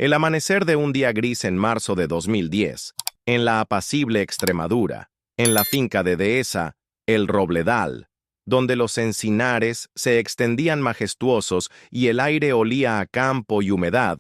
El amanecer de un día gris en marzo de 2010, en la apacible Extremadura, en la finca de Dehesa, El Robledal, donde los encinares se extendían majestuosos y el aire olía a campo y humedad,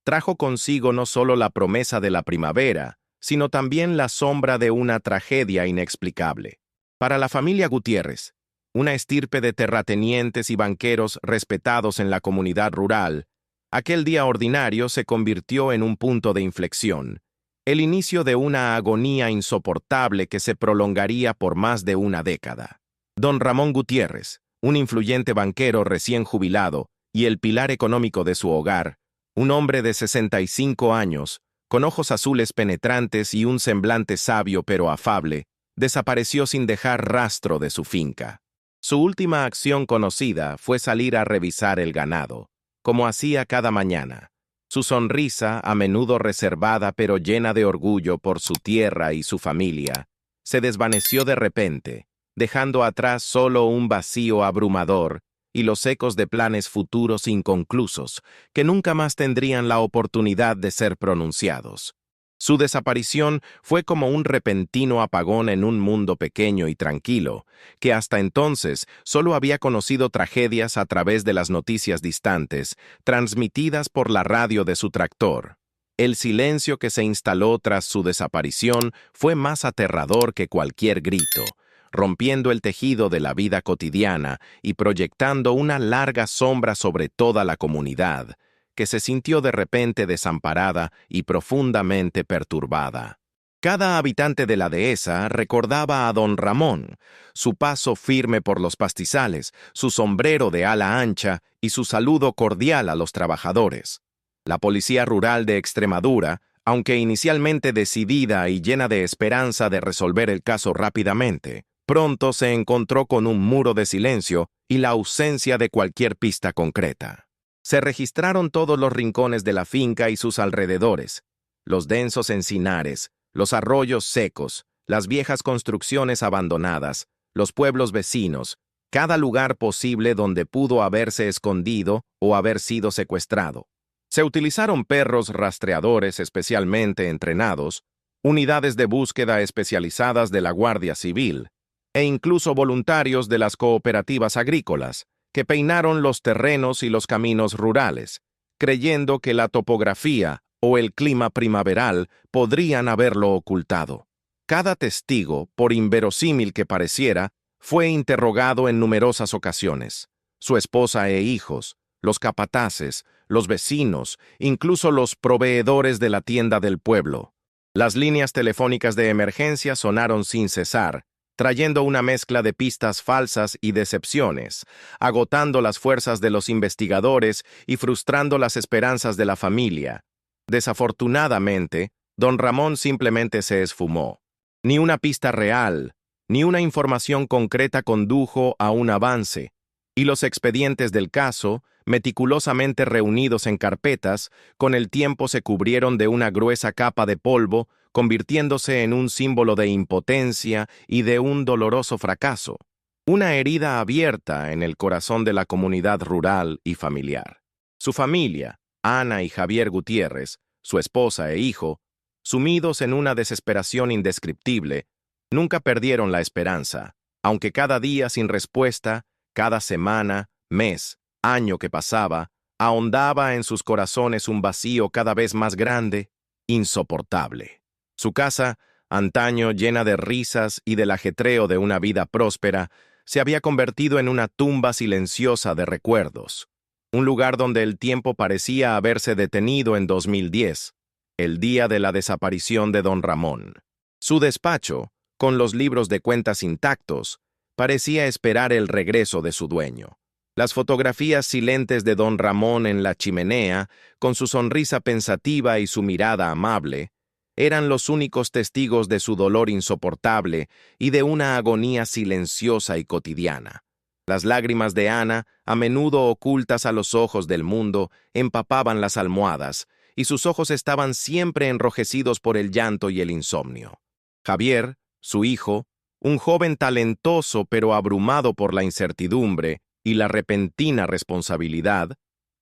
trajo consigo no solo la promesa de la primavera, sino también la sombra de una tragedia inexplicable. Para la familia Gutiérrez, una estirpe de terratenientes y banqueros respetados en la comunidad rural, aquel día ordinario se convirtió en un punto de inflexión, el inicio de una agonía insoportable que se prolongaría por más de una década. Don Ramón Gutiérrez, un influyente banquero recién jubilado y el pilar económico de su hogar, un hombre de 65 años, con ojos azules penetrantes y un semblante sabio pero afable, desapareció sin dejar rastro de su finca. Su última acción conocida fue salir a revisar el ganado, como hacía cada mañana. Su sonrisa, a menudo reservada pero llena de orgullo por su tierra y su familia, se desvaneció de repente, dejando atrás solo un vacío abrumador y los ecos de planes futuros inconclusos que nunca más tendrían la oportunidad de ser pronunciados. Su desaparición fue como un repentino apagón en un mundo pequeño y tranquilo, que hasta entonces solo había conocido tragedias a través de las noticias distantes, transmitidas por la radio de su tractor. El silencio que se instaló tras su desaparición fue más aterrador que cualquier grito, rompiendo el tejido de la vida cotidiana y proyectando una larga sombra sobre toda la comunidad, que se sintió de repente desamparada y profundamente perturbada. Cada habitante de la dehesa recordaba a don Ramón, su paso firme por los pastizales, su sombrero de ala ancha y su saludo cordial a los trabajadores. La policía rural de Extremadura, aunque inicialmente decidida y llena de esperanza de resolver el caso rápidamente, pronto se encontró con un muro de silencio y la ausencia de cualquier pista concreta. Se registraron todos los rincones de la finca y sus alrededores, los densos encinares, los arroyos secos, las viejas construcciones abandonadas, los pueblos vecinos, cada lugar posible donde pudo haberse escondido o haber sido secuestrado. Se utilizaron perros rastreadores especialmente entrenados, unidades de búsqueda especializadas de la Guardia Civil, e incluso voluntarios de las cooperativas agrícolas, que peinaron los terrenos y los caminos rurales, creyendo que la topografía o el clima primaveral podrían haberlo ocultado. Cada testigo, por inverosímil que pareciera, fue interrogado en numerosas ocasiones. Su esposa e hijos, los capataces, los vecinos, incluso los proveedores de la tienda del pueblo. Las líneas telefónicas de emergencia sonaron sin cesar, trayendo una mezcla de pistas falsas y decepciones, agotando las fuerzas de los investigadores y frustrando las esperanzas de la familia. Desafortunadamente, don Ramón simplemente se esfumó. Ni una pista real, ni una información concreta condujo a un avance, y los expedientes del caso, meticulosamente reunidos en carpetas, con el tiempo se cubrieron de una gruesa capa de polvo, convirtiéndose en un símbolo de impotencia y de un doloroso fracaso, una herida abierta en el corazón de la comunidad rural y familiar. Su familia, Ana y Javier Gutiérrez, su esposa e hijo, sumidos en una desesperación indescriptible, nunca perdieron la esperanza, aunque cada día sin respuesta, cada semana, mes, año que pasaba, ahondaba en sus corazones un vacío cada vez más grande, insoportable. Su casa, antaño llena de risas y del ajetreo de una vida próspera, se había convertido en una tumba silenciosa de recuerdos, un lugar donde el tiempo parecía haberse detenido en 2010, el día de la desaparición de don Ramón. Su despacho, con los libros de cuentas intactos, parecía esperar el regreso de su dueño. Las fotografías silentes de don Ramón en la chimenea, con su sonrisa pensativa y su mirada amable, eran los únicos testigos de su dolor insoportable y de una agonía silenciosa y cotidiana. Las lágrimas de Ana, a menudo ocultas a los ojos del mundo, empapaban las almohadas, y sus ojos estaban siempre enrojecidos por el llanto y el insomnio. Javier, su hijo, un joven talentoso pero abrumado por la incertidumbre y la repentina responsabilidad,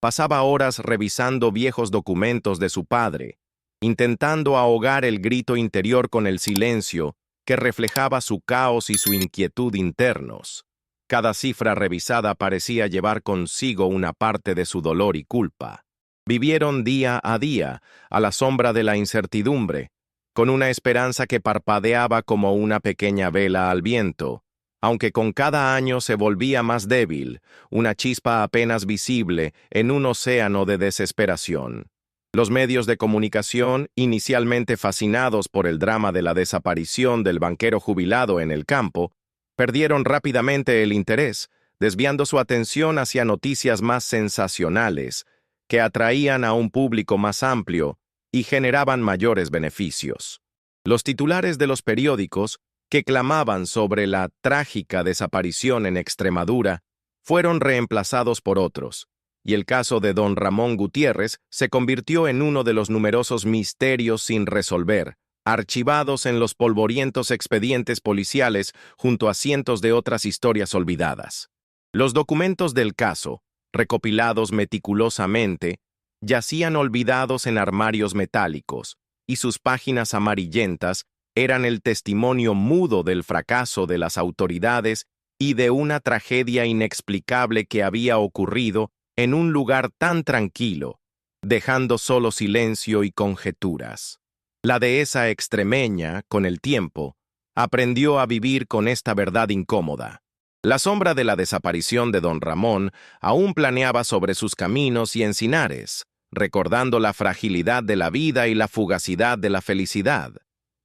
pasaba horas revisando viejos documentos de su padre, intentando ahogar el grito interior con el silencio que reflejaba su caos y su inquietud internos. Cada cifra revisada parecía llevar consigo una parte de su dolor y culpa. Vivieron día a día, a la sombra de la incertidumbre, con una esperanza que parpadeaba como una pequeña vela al viento, aunque con cada año se volvía más débil, una chispa apenas visible en un océano de desesperación. Los medios de comunicación, inicialmente fascinados por el drama de la desaparición del banquero jubilado en el campo, perdieron rápidamente el interés, desviando su atención hacia noticias más sensacionales, que atraían a un público más amplio y generaban mayores beneficios. Los titulares de los periódicos, que clamaban sobre la trágica desaparición en Extremadura, fueron reemplazados por otros, y el caso de don Ramón Gutiérrez se convirtió en uno de los numerosos misterios sin resolver, archivados en los polvorientos expedientes policiales junto a cientos de otras historias olvidadas. Los documentos del caso, recopilados meticulosamente, yacían olvidados en armarios metálicos, y sus páginas amarillentas eran el testimonio mudo del fracaso de las autoridades y de una tragedia inexplicable que había ocurrido en un lugar tan tranquilo, dejando solo silencio y conjeturas. La dehesa extremeña, con el tiempo, aprendió a vivir con esta verdad incómoda. La sombra de la desaparición de don Ramón aún planeaba sobre sus caminos y encinares, recordando la fragilidad de la vida y la fugacidad de la felicidad.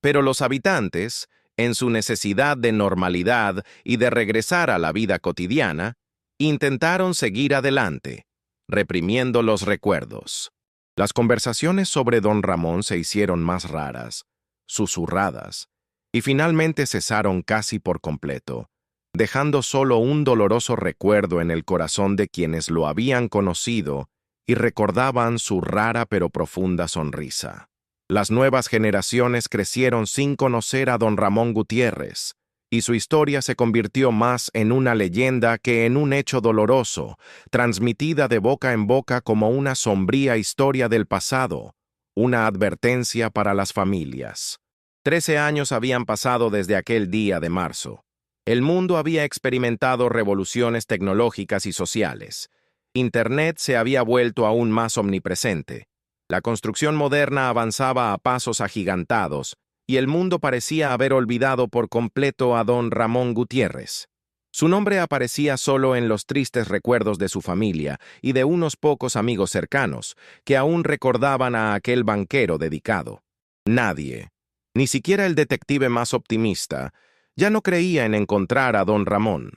Pero los habitantes, en su necesidad de normalidad y de regresar a la vida cotidiana, intentaron seguir adelante, reprimiendo los recuerdos. Las conversaciones sobre don Ramón se hicieron más raras, susurradas, y finalmente cesaron casi por completo, dejando solo un doloroso recuerdo en el corazón de quienes lo habían conocido y recordaban su rara pero profunda sonrisa. Las nuevas generaciones crecieron sin conocer a don Ramón Gutiérrez, y su historia se convirtió más en una leyenda que en un hecho doloroso, transmitida de boca en boca como una sombría historia del pasado, una advertencia para las familias. 13 años habían pasado desde aquel día de marzo. El mundo había experimentado revoluciones tecnológicas y sociales. Internet se había vuelto aún más omnipresente. La construcción moderna avanzaba a pasos agigantados, y el mundo parecía haber olvidado por completo a don Ramón Gutiérrez. Su nombre aparecía solo en los tristes recuerdos de su familia y de unos pocos amigos cercanos, que aún recordaban a aquel banquero dedicado. Nadie, ni siquiera el detective más optimista, ya no creía en encontrar a don Ramón.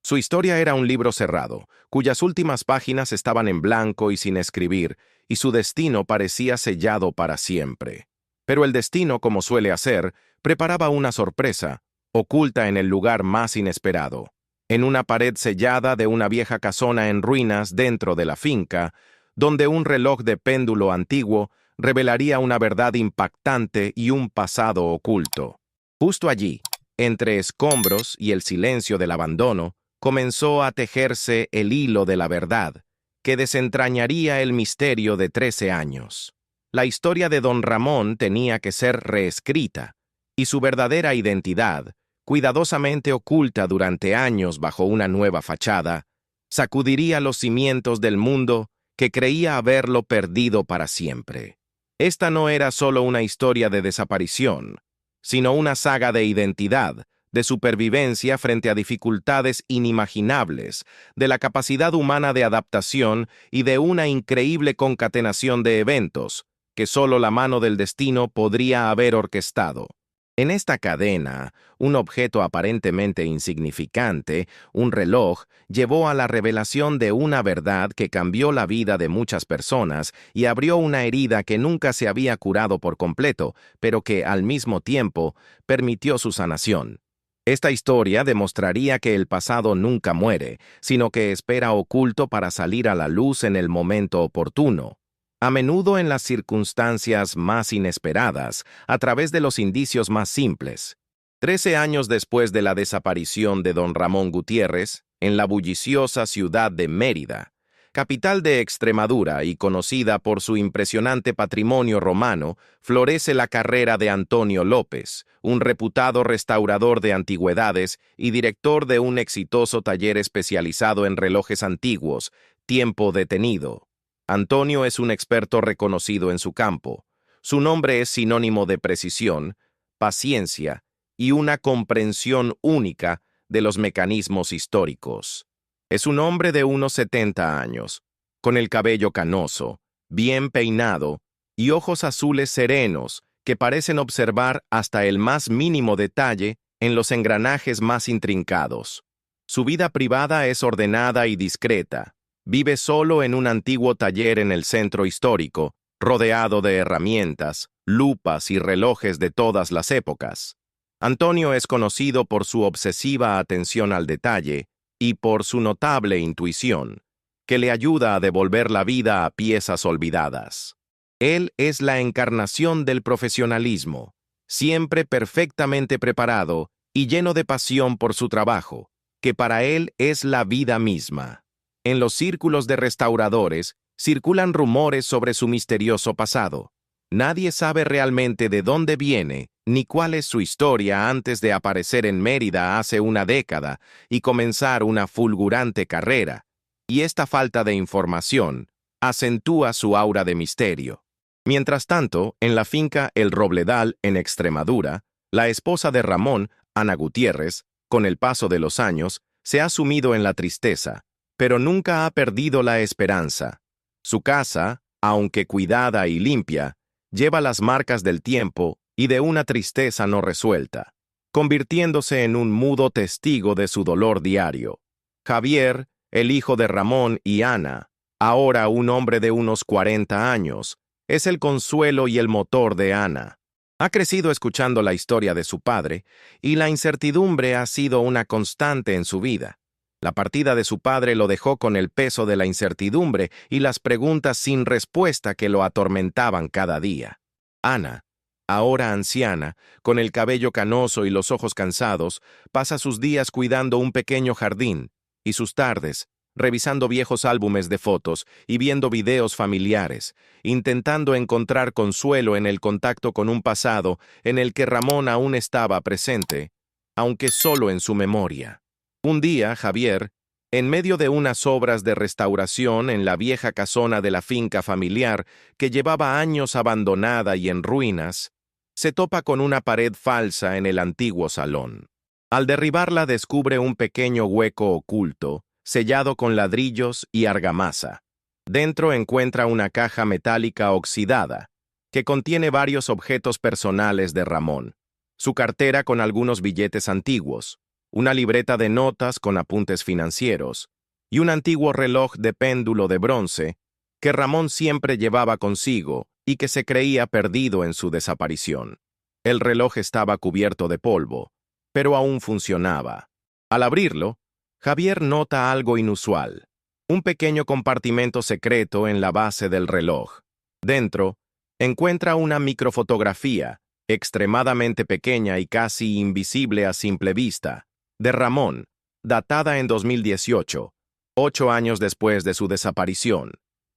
Su historia era un libro cerrado, cuyas últimas páginas estaban en blanco y sin escribir, y su destino parecía sellado para siempre. Pero el destino, como suele hacer, preparaba una sorpresa, oculta en el lugar más inesperado. En una pared sellada de una vieja casona en ruinas dentro de la finca, donde un reloj de péndulo antiguo revelaría una verdad impactante y un pasado oculto. Justo allí, entre escombros y el silencio del abandono, comenzó a tejerse el hilo de la verdad, que desentrañaría el misterio de 13 años. La historia de don Ramón tenía que ser reescrita, y su verdadera identidad, cuidadosamente oculta durante años bajo una nueva fachada, sacudiría los cimientos del mundo que creía haberlo perdido para siempre. Esta no era solo una historia de desaparición, sino una saga de identidad, de supervivencia frente a dificultades inimaginables, de la capacidad humana de adaptación y de una increíble concatenación de eventos que solo la mano del destino podría haber orquestado. En esta cadena, un objeto aparentemente insignificante, un reloj, llevó a la revelación de una verdad que cambió la vida de muchas personas y abrió una herida que nunca se había curado por completo, pero que, al mismo tiempo, permitió su sanación. Esta historia demostraría que el pasado nunca muere, sino que espera oculto para salir a la luz en el momento oportuno, a menudo en las circunstancias más inesperadas, a través de los indicios más simples. 13 años después de la desaparición de don Ramón Gutiérrez, en la bulliciosa ciudad de Mérida, capital de Extremadura y conocida por su impresionante patrimonio romano, florece la carrera de Antonio López, un reputado restaurador de antigüedades y director de un exitoso taller especializado en relojes antiguos, Tiempo Detenido. Antonio es un experto reconocido en su campo. Su nombre es sinónimo de precisión, paciencia y una comprensión única de los mecanismos históricos. Es un hombre de unos 70 años, con el cabello canoso, bien peinado y ojos azules serenos que parecen observar hasta el más mínimo detalle en los engranajes más intrincados. Su vida privada es ordenada y discreta. Vive solo en un antiguo taller en el centro histórico, rodeado de herramientas, lupas y relojes de todas las épocas. Antonio es conocido por su obsesiva atención al detalle y por su notable intuición, que le ayuda a devolver la vida a piezas olvidadas. Él es la encarnación del profesionalismo, siempre perfectamente preparado y lleno de pasión por su trabajo, que para él es la vida misma. En los círculos de restauradores circulan rumores sobre su misterioso pasado. Nadie sabe realmente de dónde viene ni cuál es su historia antes de aparecer en Mérida hace una década y comenzar una fulgurante carrera, y esta falta de información acentúa su aura de misterio. Mientras tanto, en la finca El Robledal, en Extremadura, la esposa de Ramón, Ana Gutiérrez, con el paso de los años, se ha sumido en la tristeza, pero nunca ha perdido la esperanza. Su casa, aunque cuidada y limpia, lleva las marcas del tiempo y de una tristeza no resuelta, convirtiéndose en un mudo testigo de su dolor diario. Javier, el hijo de Ramón y Ana, ahora un hombre de unos 40 años, es el consuelo y el motor de Ana. Ha crecido escuchando la historia de su padre, y la incertidumbre ha sido una constante en su vida. La partida de su padre lo dejó con el peso de la incertidumbre y las preguntas sin respuesta que lo atormentaban cada día. Ana, ahora anciana, con el cabello canoso y los ojos cansados, pasa sus días cuidando un pequeño jardín, y sus tardes, revisando viejos álbumes de fotos y viendo videos familiares, intentando encontrar consuelo en el contacto con un pasado en el que Ramón aún estaba presente, aunque solo en su memoria. Un día, Javier, en medio de unas obras de restauración en la vieja casona de la finca familiar que llevaba años abandonada y en ruinas, se topa con una pared falsa en el antiguo salón. Al derribarla descubre un pequeño hueco oculto, sellado con ladrillos y argamasa. Dentro encuentra una caja metálica oxidada, que contiene varios objetos personales de Ramón, su cartera con algunos billetes antiguos, una libreta de notas con apuntes financieros y un antiguo reloj de péndulo de bronce que Ramón siempre llevaba consigo y que se creía perdido en su desaparición. El reloj estaba cubierto de polvo, pero aún funcionaba. Al abrirlo, Javier nota algo inusual, un pequeño compartimento secreto en la base del reloj. Dentro, encuentra una microfotografía, extremadamente pequeña y casi invisible a simple vista, de Ramón, datada en 2018, 8 años después de su desaparición.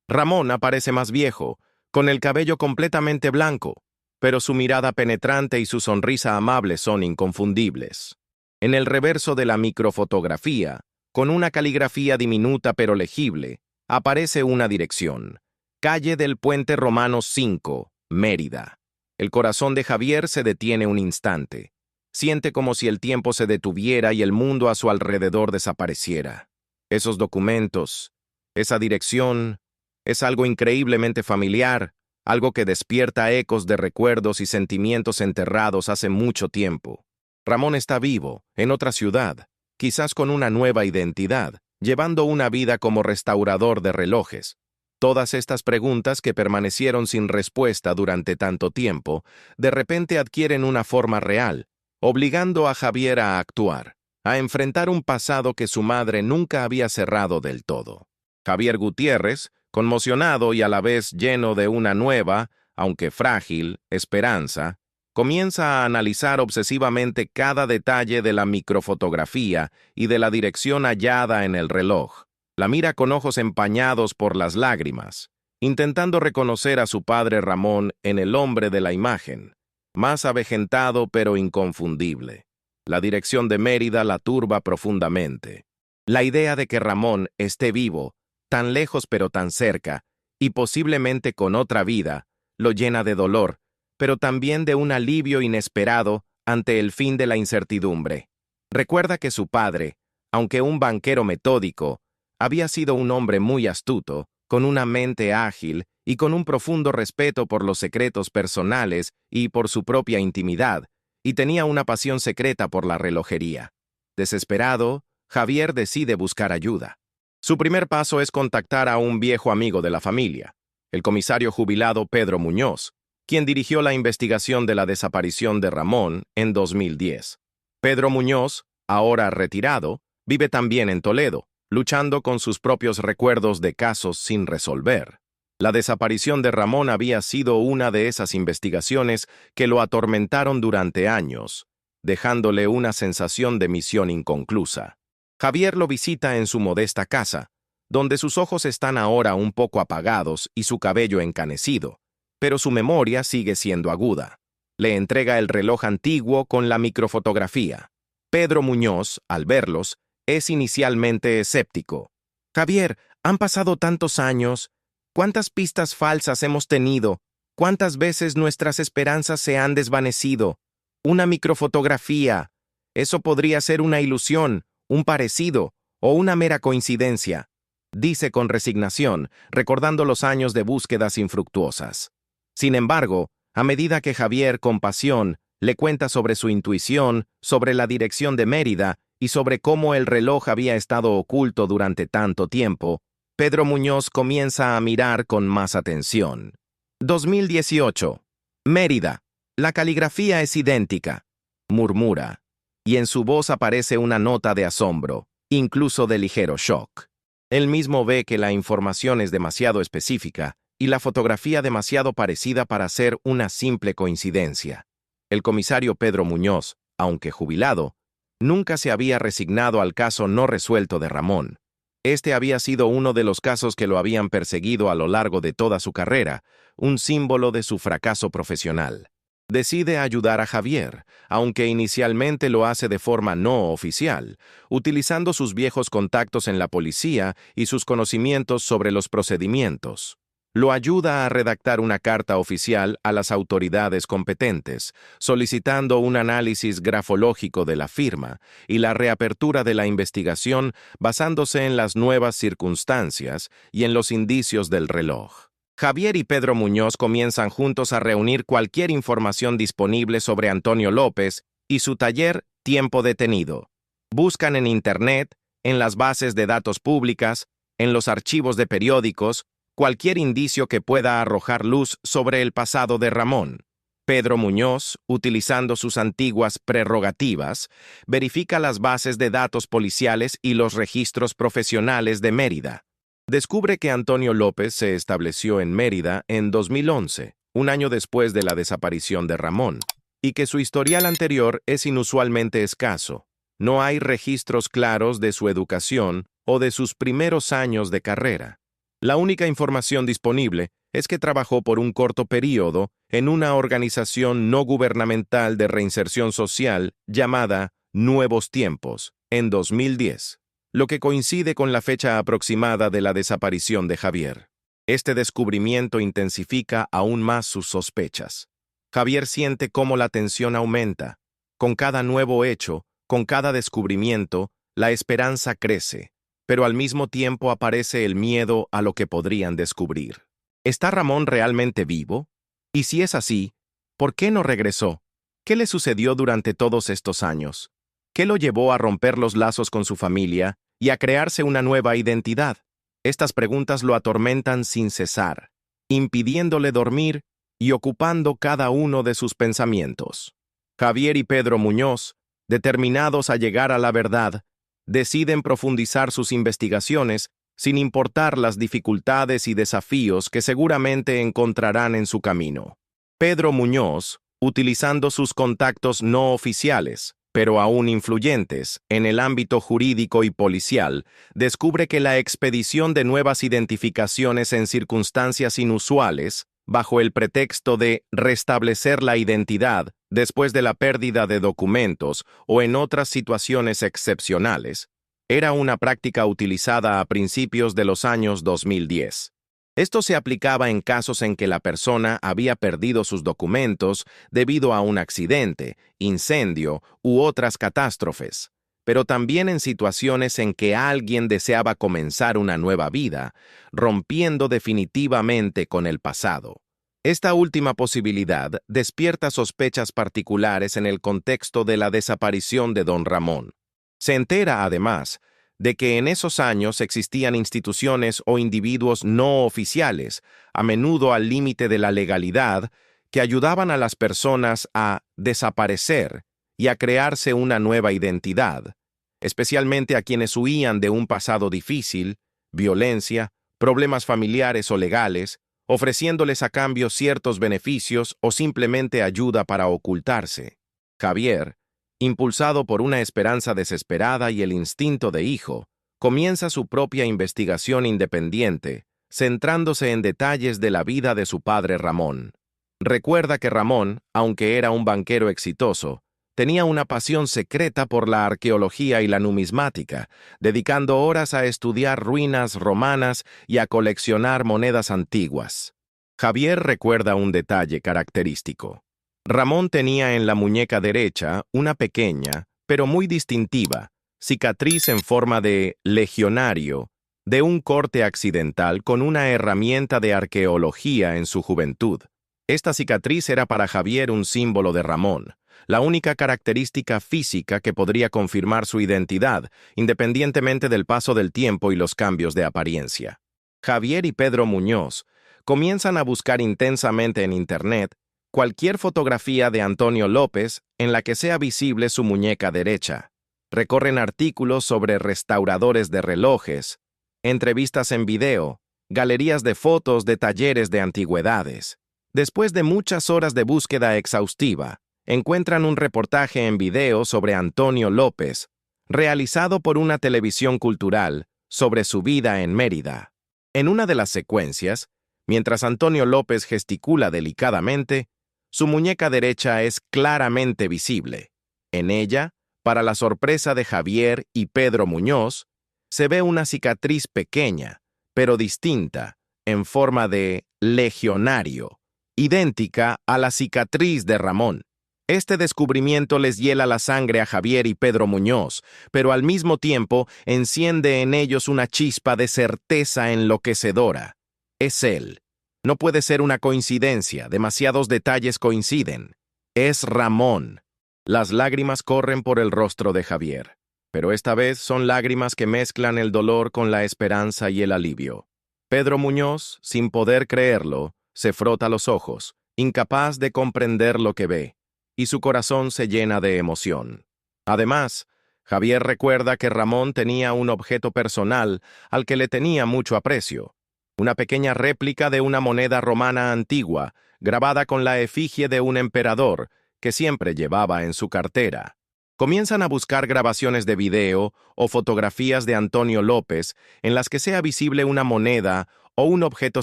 Ramón aparece más viejo, con el cabello completamente blanco, pero su mirada penetrante y su sonrisa amable son inconfundibles. En el reverso de la microfotografía, con una caligrafía diminuta pero legible, aparece una dirección: Calle del Puente Romano 5, Mérida. El corazón de Javier se detiene un instante. Siente como si el tiempo se detuviera y el mundo a su alrededor desapareciera. Esos documentos, esa dirección, es algo increíblemente familiar, algo que despierta ecos de recuerdos y sentimientos enterrados hace mucho tiempo. Ramón está vivo, en otra ciudad, quizás con una nueva identidad, llevando una vida como restaurador de relojes. Todas estas preguntas que permanecieron sin respuesta durante tanto tiempo, de repente adquieren una forma real, obligando a Javier a actuar, a enfrentar un pasado que su madre nunca había cerrado del todo. Javier Gutiérrez, conmocionado y a la vez lleno de una nueva, aunque frágil, esperanza, comienza a analizar obsesivamente cada detalle de la microfotografía y de la dirección hallada en el reloj. La mira con ojos empañados por las lágrimas, intentando reconocer a su padre Ramón en el hombre de la imagen, más avejentado pero inconfundible. La dirección de Mérida la turba profundamente. La idea de que Ramón esté vivo, tan lejos pero tan cerca, y posiblemente con otra vida, lo llena de dolor, pero también de un alivio inesperado ante el fin de la incertidumbre. Recuerda que su padre, aunque un banquero metódico, había sido un hombre muy astuto, con una mente ágil y con un profundo respeto por los secretos personales y por su propia intimidad, y tenía una pasión secreta por la relojería. Desesperado, Javier decide buscar ayuda. Su primer paso es contactar a un viejo amigo de la familia, el comisario jubilado Pedro Muñoz, quien dirigió la investigación de la desaparición de Ramón en 2010. Pedro Muñoz, ahora retirado, vive también en Toledo, luchando con sus propios recuerdos de casos sin resolver. La desaparición de Ramón había sido una de esas investigaciones que lo atormentaron durante años, dejándole una sensación de misión inconclusa. Javier lo visita en su modesta casa, donde sus ojos están ahora un poco apagados y su cabello encanecido, pero su memoria sigue siendo aguda. Le entrega el reloj antiguo con la microfotografía. Pedro Muñoz, al verlos, es inicialmente escéptico. «Javier, han pasado tantos años. ¿Cuántas pistas falsas hemos tenido? ¿Cuántas veces nuestras esperanzas se han desvanecido? Una microfotografía. Eso podría ser una ilusión, un parecido o una mera coincidencia», dice con resignación, recordando los años de búsquedas infructuosas. Sin embargo, a medida que Javier, con pasión, le cuenta sobre su intuición, sobre la dirección de Mérida y sobre cómo el reloj había estado oculto durante tanto tiempo, Pedro Muñoz comienza a mirar con más atención. 2018. Mérida. La caligrafía es idéntica, murmura, y en su voz aparece una nota de asombro, incluso de ligero shock. Él mismo ve que la información es demasiado específica y la fotografía demasiado parecida para ser una simple coincidencia. El comisario Pedro Muñoz, aunque jubilado, nunca se había resignado al caso no resuelto de Ramón. Este había sido uno de los casos que lo habían perseguido a lo largo de toda su carrera, un símbolo de su fracaso profesional. Decide ayudar a Javier, aunque inicialmente lo hace de forma no oficial, utilizando sus viejos contactos en la policía y sus conocimientos sobre los procedimientos. Lo ayuda a redactar una carta oficial a las autoridades competentes, solicitando un análisis grafológico de la firma y la reapertura de la investigación basándose en las nuevas circunstancias y en los indicios del reloj. Javier y Pedro Muñoz comienzan juntos a reunir cualquier información disponible sobre Antonio López y su taller Tiempo Detenido. Buscan en Internet, en las bases de datos públicas, en los archivos de periódicos, cualquier indicio que pueda arrojar luz sobre el pasado de Ramón. Pedro Muñoz, utilizando sus antiguas prerrogativas, verifica las bases de datos policiales y los registros profesionales de Mérida. Descubre que Antonio López se estableció en Mérida en 2011, un año después de la desaparición de Ramón, y que su historial anterior es inusualmente escaso. No hay registros claros de su educación o de sus primeros años de carrera. La única información disponible es que trabajó por un corto período en una organización no gubernamental de reinserción social llamada Nuevos Tiempos, en 2010, lo que coincide con la fecha aproximada de la desaparición de Javier. Este descubrimiento intensifica aún más sus sospechas. Javier siente cómo la tensión aumenta. Con cada nuevo hecho, con cada descubrimiento, la esperanza crece, pero al mismo tiempo aparece el miedo a lo que podrían descubrir. ¿Está Ramón realmente vivo? Y si es así, ¿por qué no regresó? ¿Qué le sucedió durante todos estos años? ¿Qué lo llevó a romper los lazos con su familia y a crearse una nueva identidad? Estas preguntas lo atormentan sin cesar, impidiéndole dormir y ocupando cada uno de sus pensamientos. Javier y Pedro Muñoz, determinados a llegar a la verdad, deciden profundizar sus investigaciones sin importar las dificultades y desafíos que seguramente encontrarán en su camino. Pedro Muñoz, utilizando sus contactos no oficiales, pero aún influyentes, en el ámbito jurídico y policial, descubre que la expedición de nuevas identificaciones en circunstancias inusuales, bajo el pretexto de restablecer la identidad después de la pérdida de documentos o en otras situaciones excepcionales, era una práctica utilizada a principios de los años 2010. Esto se aplicaba en casos en que la persona había perdido sus documentos debido a un accidente, incendio u otras catástrofes, pero también en situaciones en que alguien deseaba comenzar una nueva vida, rompiendo definitivamente con el pasado. Esta última posibilidad despierta sospechas particulares en el contexto de la desaparición de don Ramón. Se entera, además, de que en esos años existían instituciones o individuos no oficiales, a menudo al límite de la legalidad, que ayudaban a las personas a desaparecer y a crearse una nueva identidad, especialmente a quienes huían de un pasado difícil, violencia, problemas familiares o legales, ofreciéndoles a cambio ciertos beneficios o simplemente ayuda para ocultarse. Javier, impulsado por una esperanza desesperada y el instinto de hijo, comienza su propia investigación independiente, centrándose en detalles de la vida de su padre Ramón. Recuerda que Ramón, aunque era un banquero exitoso, tenía una pasión secreta por la arqueología y la numismática, dedicando horas a estudiar ruinas romanas y a coleccionar monedas antiguas. Javier recuerda un detalle característico. Ramón tenía en la muñeca derecha una pequeña, pero muy distintiva, cicatriz en forma de legionario, de un corte accidental con una herramienta de arqueología en su juventud. Esta cicatriz era para Javier un símbolo de Ramón, la única característica física que podría confirmar su identidad, independientemente del paso del tiempo y los cambios de apariencia. Javier y Pedro Muñoz comienzan a buscar intensamente en Internet cualquier fotografía de Antonio López en la que sea visible su muñeca derecha. Recorren artículos sobre restauradores de relojes, entrevistas en video, galerías de fotos de talleres de antigüedades. Después de muchas horas de búsqueda exhaustiva, encuentran un reportaje en video sobre Antonio López, realizado por una televisión cultural, sobre su vida en Mérida. En una de las secuencias, mientras Antonio López gesticula delicadamente, su muñeca derecha es claramente visible. En ella, para la sorpresa de Javier y Pedro Muñoz, se ve una cicatriz pequeña, pero distinta, en forma de legionario, idéntica a la cicatriz de Ramón. Este descubrimiento les hiela la sangre a Javier y Pedro Muñoz, pero al mismo tiempo enciende en ellos una chispa de certeza enloquecedora. Es él. No puede ser una coincidencia, demasiados detalles coinciden. Es Ramón. Las lágrimas corren por el rostro de Javier, pero esta vez son lágrimas que mezclan el dolor con la esperanza y el alivio. Pedro Muñoz, sin poder creerlo, se frota los ojos, incapaz de comprender lo que ve, y su corazón se llena de emoción. Además, Javier recuerda que Ramón tenía un objeto personal al que le tenía mucho aprecio, una pequeña réplica de una moneda romana antigua, grabada con la efigie de un emperador, que siempre llevaba en su cartera. Comienzan a buscar grabaciones de video o fotografías de Antonio López en las que sea visible una moneda o un objeto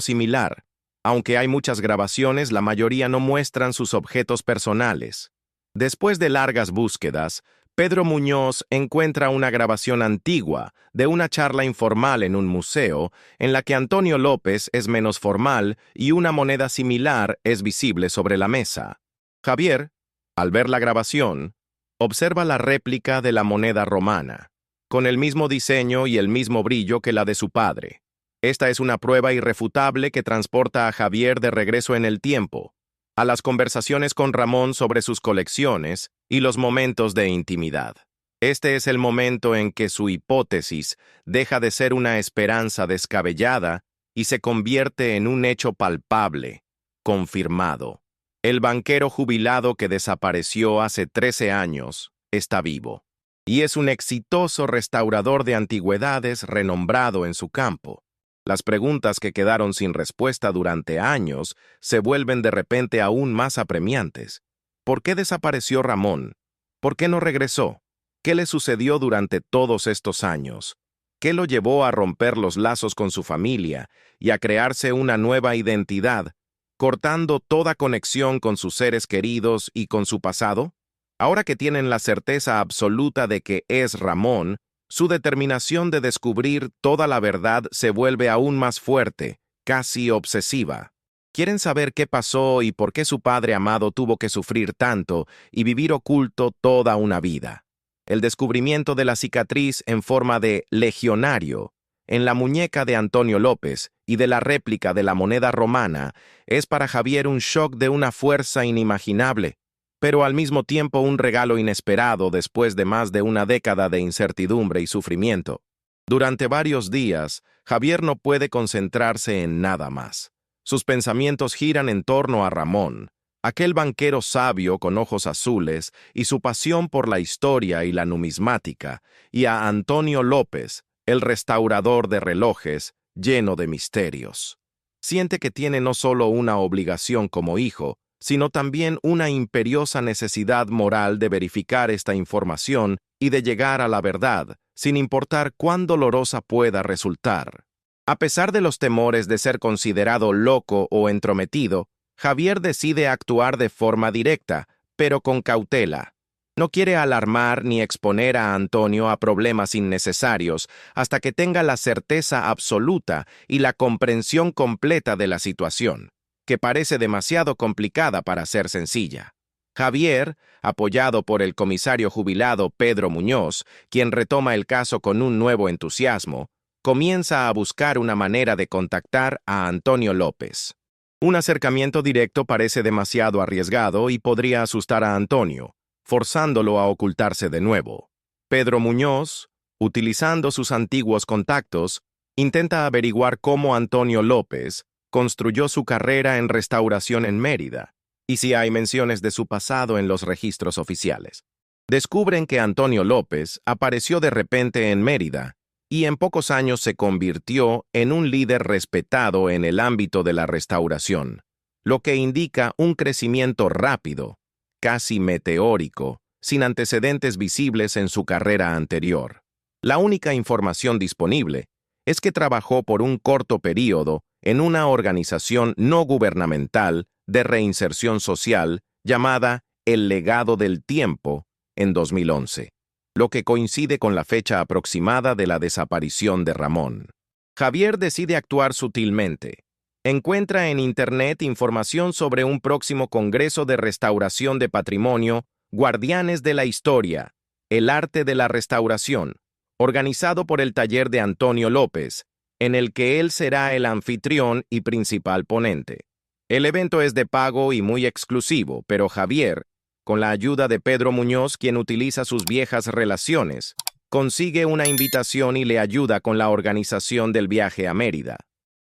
similar. Aunque hay muchas grabaciones, la mayoría no muestran sus objetos personales. Después de largas búsquedas, Pedro Muñoz encuentra una grabación antigua de una charla informal en un museo en la que Antonio López es menos formal y una moneda similar es visible sobre la mesa. Javier, al ver la grabación, observa la réplica de la moneda romana, con el mismo diseño y el mismo brillo que la de su padre. Esta es una prueba irrefutable que transporta a Javier de regreso en el tiempo, a las conversaciones con Ramón sobre sus colecciones y los momentos de intimidad. Este es el momento en que su hipótesis deja de ser una esperanza descabellada y se convierte en un hecho palpable, confirmado. El banquero jubilado que desapareció hace 13 años está vivo, y es un exitoso restaurador de antigüedades renombrado en su campo. Las preguntas que quedaron sin respuesta durante años se vuelven de repente aún más apremiantes. ¿Por qué desapareció Ramón? ¿Por qué no regresó? ¿Qué le sucedió durante todos estos años? ¿Qué lo llevó a romper los lazos con su familia y a crearse una nueva identidad, cortando toda conexión con sus seres queridos y con su pasado? Ahora que tienen la certeza absoluta de que es Ramón, su determinación de descubrir toda la verdad se vuelve aún más fuerte, casi obsesiva. Quieren saber qué pasó y por qué su padre amado tuvo que sufrir tanto y vivir oculto toda una vida. El descubrimiento de la cicatriz en forma de legionario en la muñeca de Antonio López y de la réplica de la moneda romana es para Javier un shock de una fuerza inimaginable, pero al mismo tiempo un regalo inesperado después de más de una década de incertidumbre y sufrimiento. Durante varios días, Javier no puede concentrarse en nada más. Sus pensamientos giran en torno a Ramón, aquel banquero sabio con ojos azules y su pasión por la historia y la numismática, y a Antonio López, el restaurador de relojes, lleno de misterios. Siente que tiene no solo una obligación como hijo, sino también una imperiosa necesidad moral de verificar esta información y de llegar a la verdad, sin importar cuán dolorosa pueda resultar. A pesar de los temores de ser considerado loco o entrometido, Javier decide actuar de forma directa, pero con cautela. No quiere alarmar ni exponer a Antonio a problemas innecesarios hasta que tenga la certeza absoluta y la comprensión completa de la situación, que parece demasiado complicada para ser sencilla. Javier, apoyado por el comisario jubilado Pedro Muñoz, quien retoma el caso con un nuevo entusiasmo, comienza a buscar una manera de contactar a Antonio López. Un acercamiento directo parece demasiado arriesgado y podría asustar a Antonio, forzándolo a ocultarse de nuevo. Pedro Muñoz, utilizando sus antiguos contactos, intenta averiguar cómo Antonio López construyó su carrera en restauración en Mérida, y si hay menciones de su pasado en los registros oficiales. Descubren que Antonio López apareció de repente en Mérida y en pocos años se convirtió en un líder respetado en el ámbito de la restauración, lo que indica un crecimiento rápido, casi meteórico, sin antecedentes visibles en su carrera anterior. La única información disponible es que trabajó por un corto período en una organización no gubernamental de reinserción social llamada El Legado del Tiempo en 2011. Lo que coincide con la fecha aproximada de la desaparición de Ramón. Javier decide actuar sutilmente. Encuentra en Internet información sobre un próximo Congreso de Restauración de Patrimonio, Guardianes de la Historia, el Arte de la Restauración, organizado por el taller de Antonio López, en el que él será el anfitrión y principal ponente. El evento es de pago y muy exclusivo, pero Javier, con la ayuda de Pedro Muñoz, quien utiliza sus viejas relaciones, consigue una invitación y le ayuda con la organización del viaje a Mérida.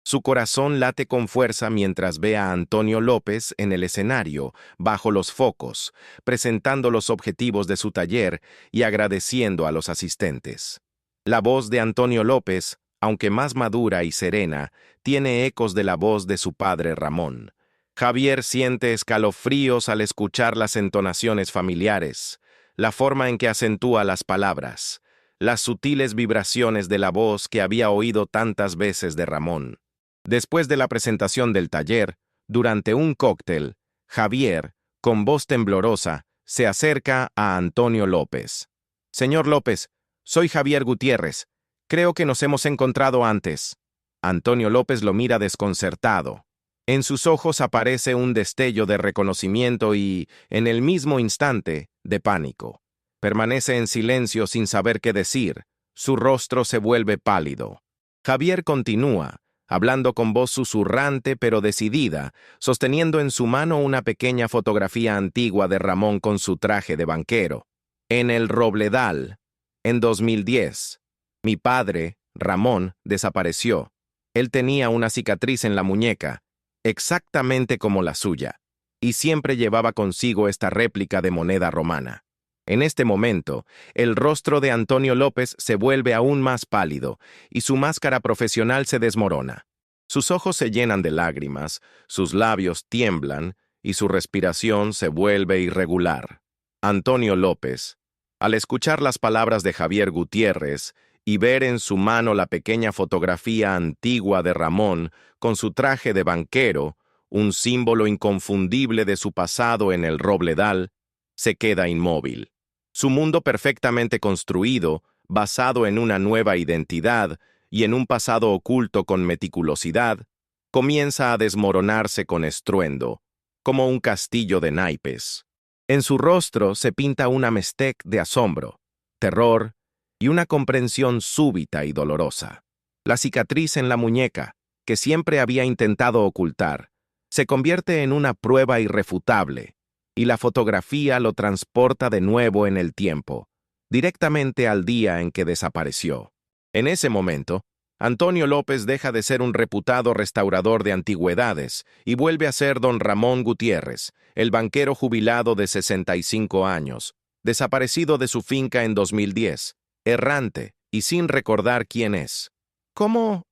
Su corazón late con fuerza mientras ve a Antonio López en el escenario, bajo los focos, presentando los objetivos de su taller y agradeciendo a los asistentes. La voz de Antonio López, aunque más madura y serena, tiene ecos de la voz de su padre Ramón. Javier siente escalofríos al escuchar las entonaciones familiares, la forma en que acentúa las palabras, las sutiles vibraciones de la voz que había oído tantas veces de Ramón. Después de la presentación del taller, durante un cóctel, Javier, con voz temblorosa, se acerca a Antonio López. «Señor López, soy Javier Gutiérrez. Creo que nos hemos encontrado antes». Antonio López lo mira desconcertado. En sus ojos aparece un destello de reconocimiento y, en el mismo instante, de pánico. Permanece en silencio sin saber qué decir. Su rostro se vuelve pálido. Javier continúa, hablando con voz susurrante pero decidida, sosteniendo en su mano una pequeña fotografía antigua de Ramón con su traje de banquero. En el Robledal, en 2010, mi padre, Ramón, desapareció. Él tenía una cicatriz en la muñeca, exactamente como la suya, y siempre llevaba consigo esta réplica de moneda romana. En este momento, el rostro de Antonio López se vuelve aún más pálido y su máscara profesional se desmorona. Sus ojos se llenan de lágrimas, sus labios tiemblan y su respiración se vuelve irregular. Antonio López, al escuchar las palabras de Javier Gutiérrez y ver en su mano la pequeña fotografía antigua de Ramón con su traje de banquero, un símbolo inconfundible de su pasado en el Robledal, se queda inmóvil. Su mundo perfectamente construido, basado en una nueva identidad y en un pasado oculto con meticulosidad, comienza a desmoronarse con estruendo, como un castillo de naipes. En su rostro se pinta una mestec de asombro, terror y una comprensión súbita y dolorosa. La cicatriz en la muñeca, que siempre había intentado ocultar, se convierte en una prueba irrefutable, y la fotografía lo transporta de nuevo en el tiempo, directamente al día en que desapareció. En ese momento, Antonio López deja de ser un reputado restaurador de antigüedades y vuelve a ser don Ramón Gutiérrez, el banquero jubilado de 65 años, desaparecido de su finca en 2010, errante y sin recordar quién es. ¿Cómo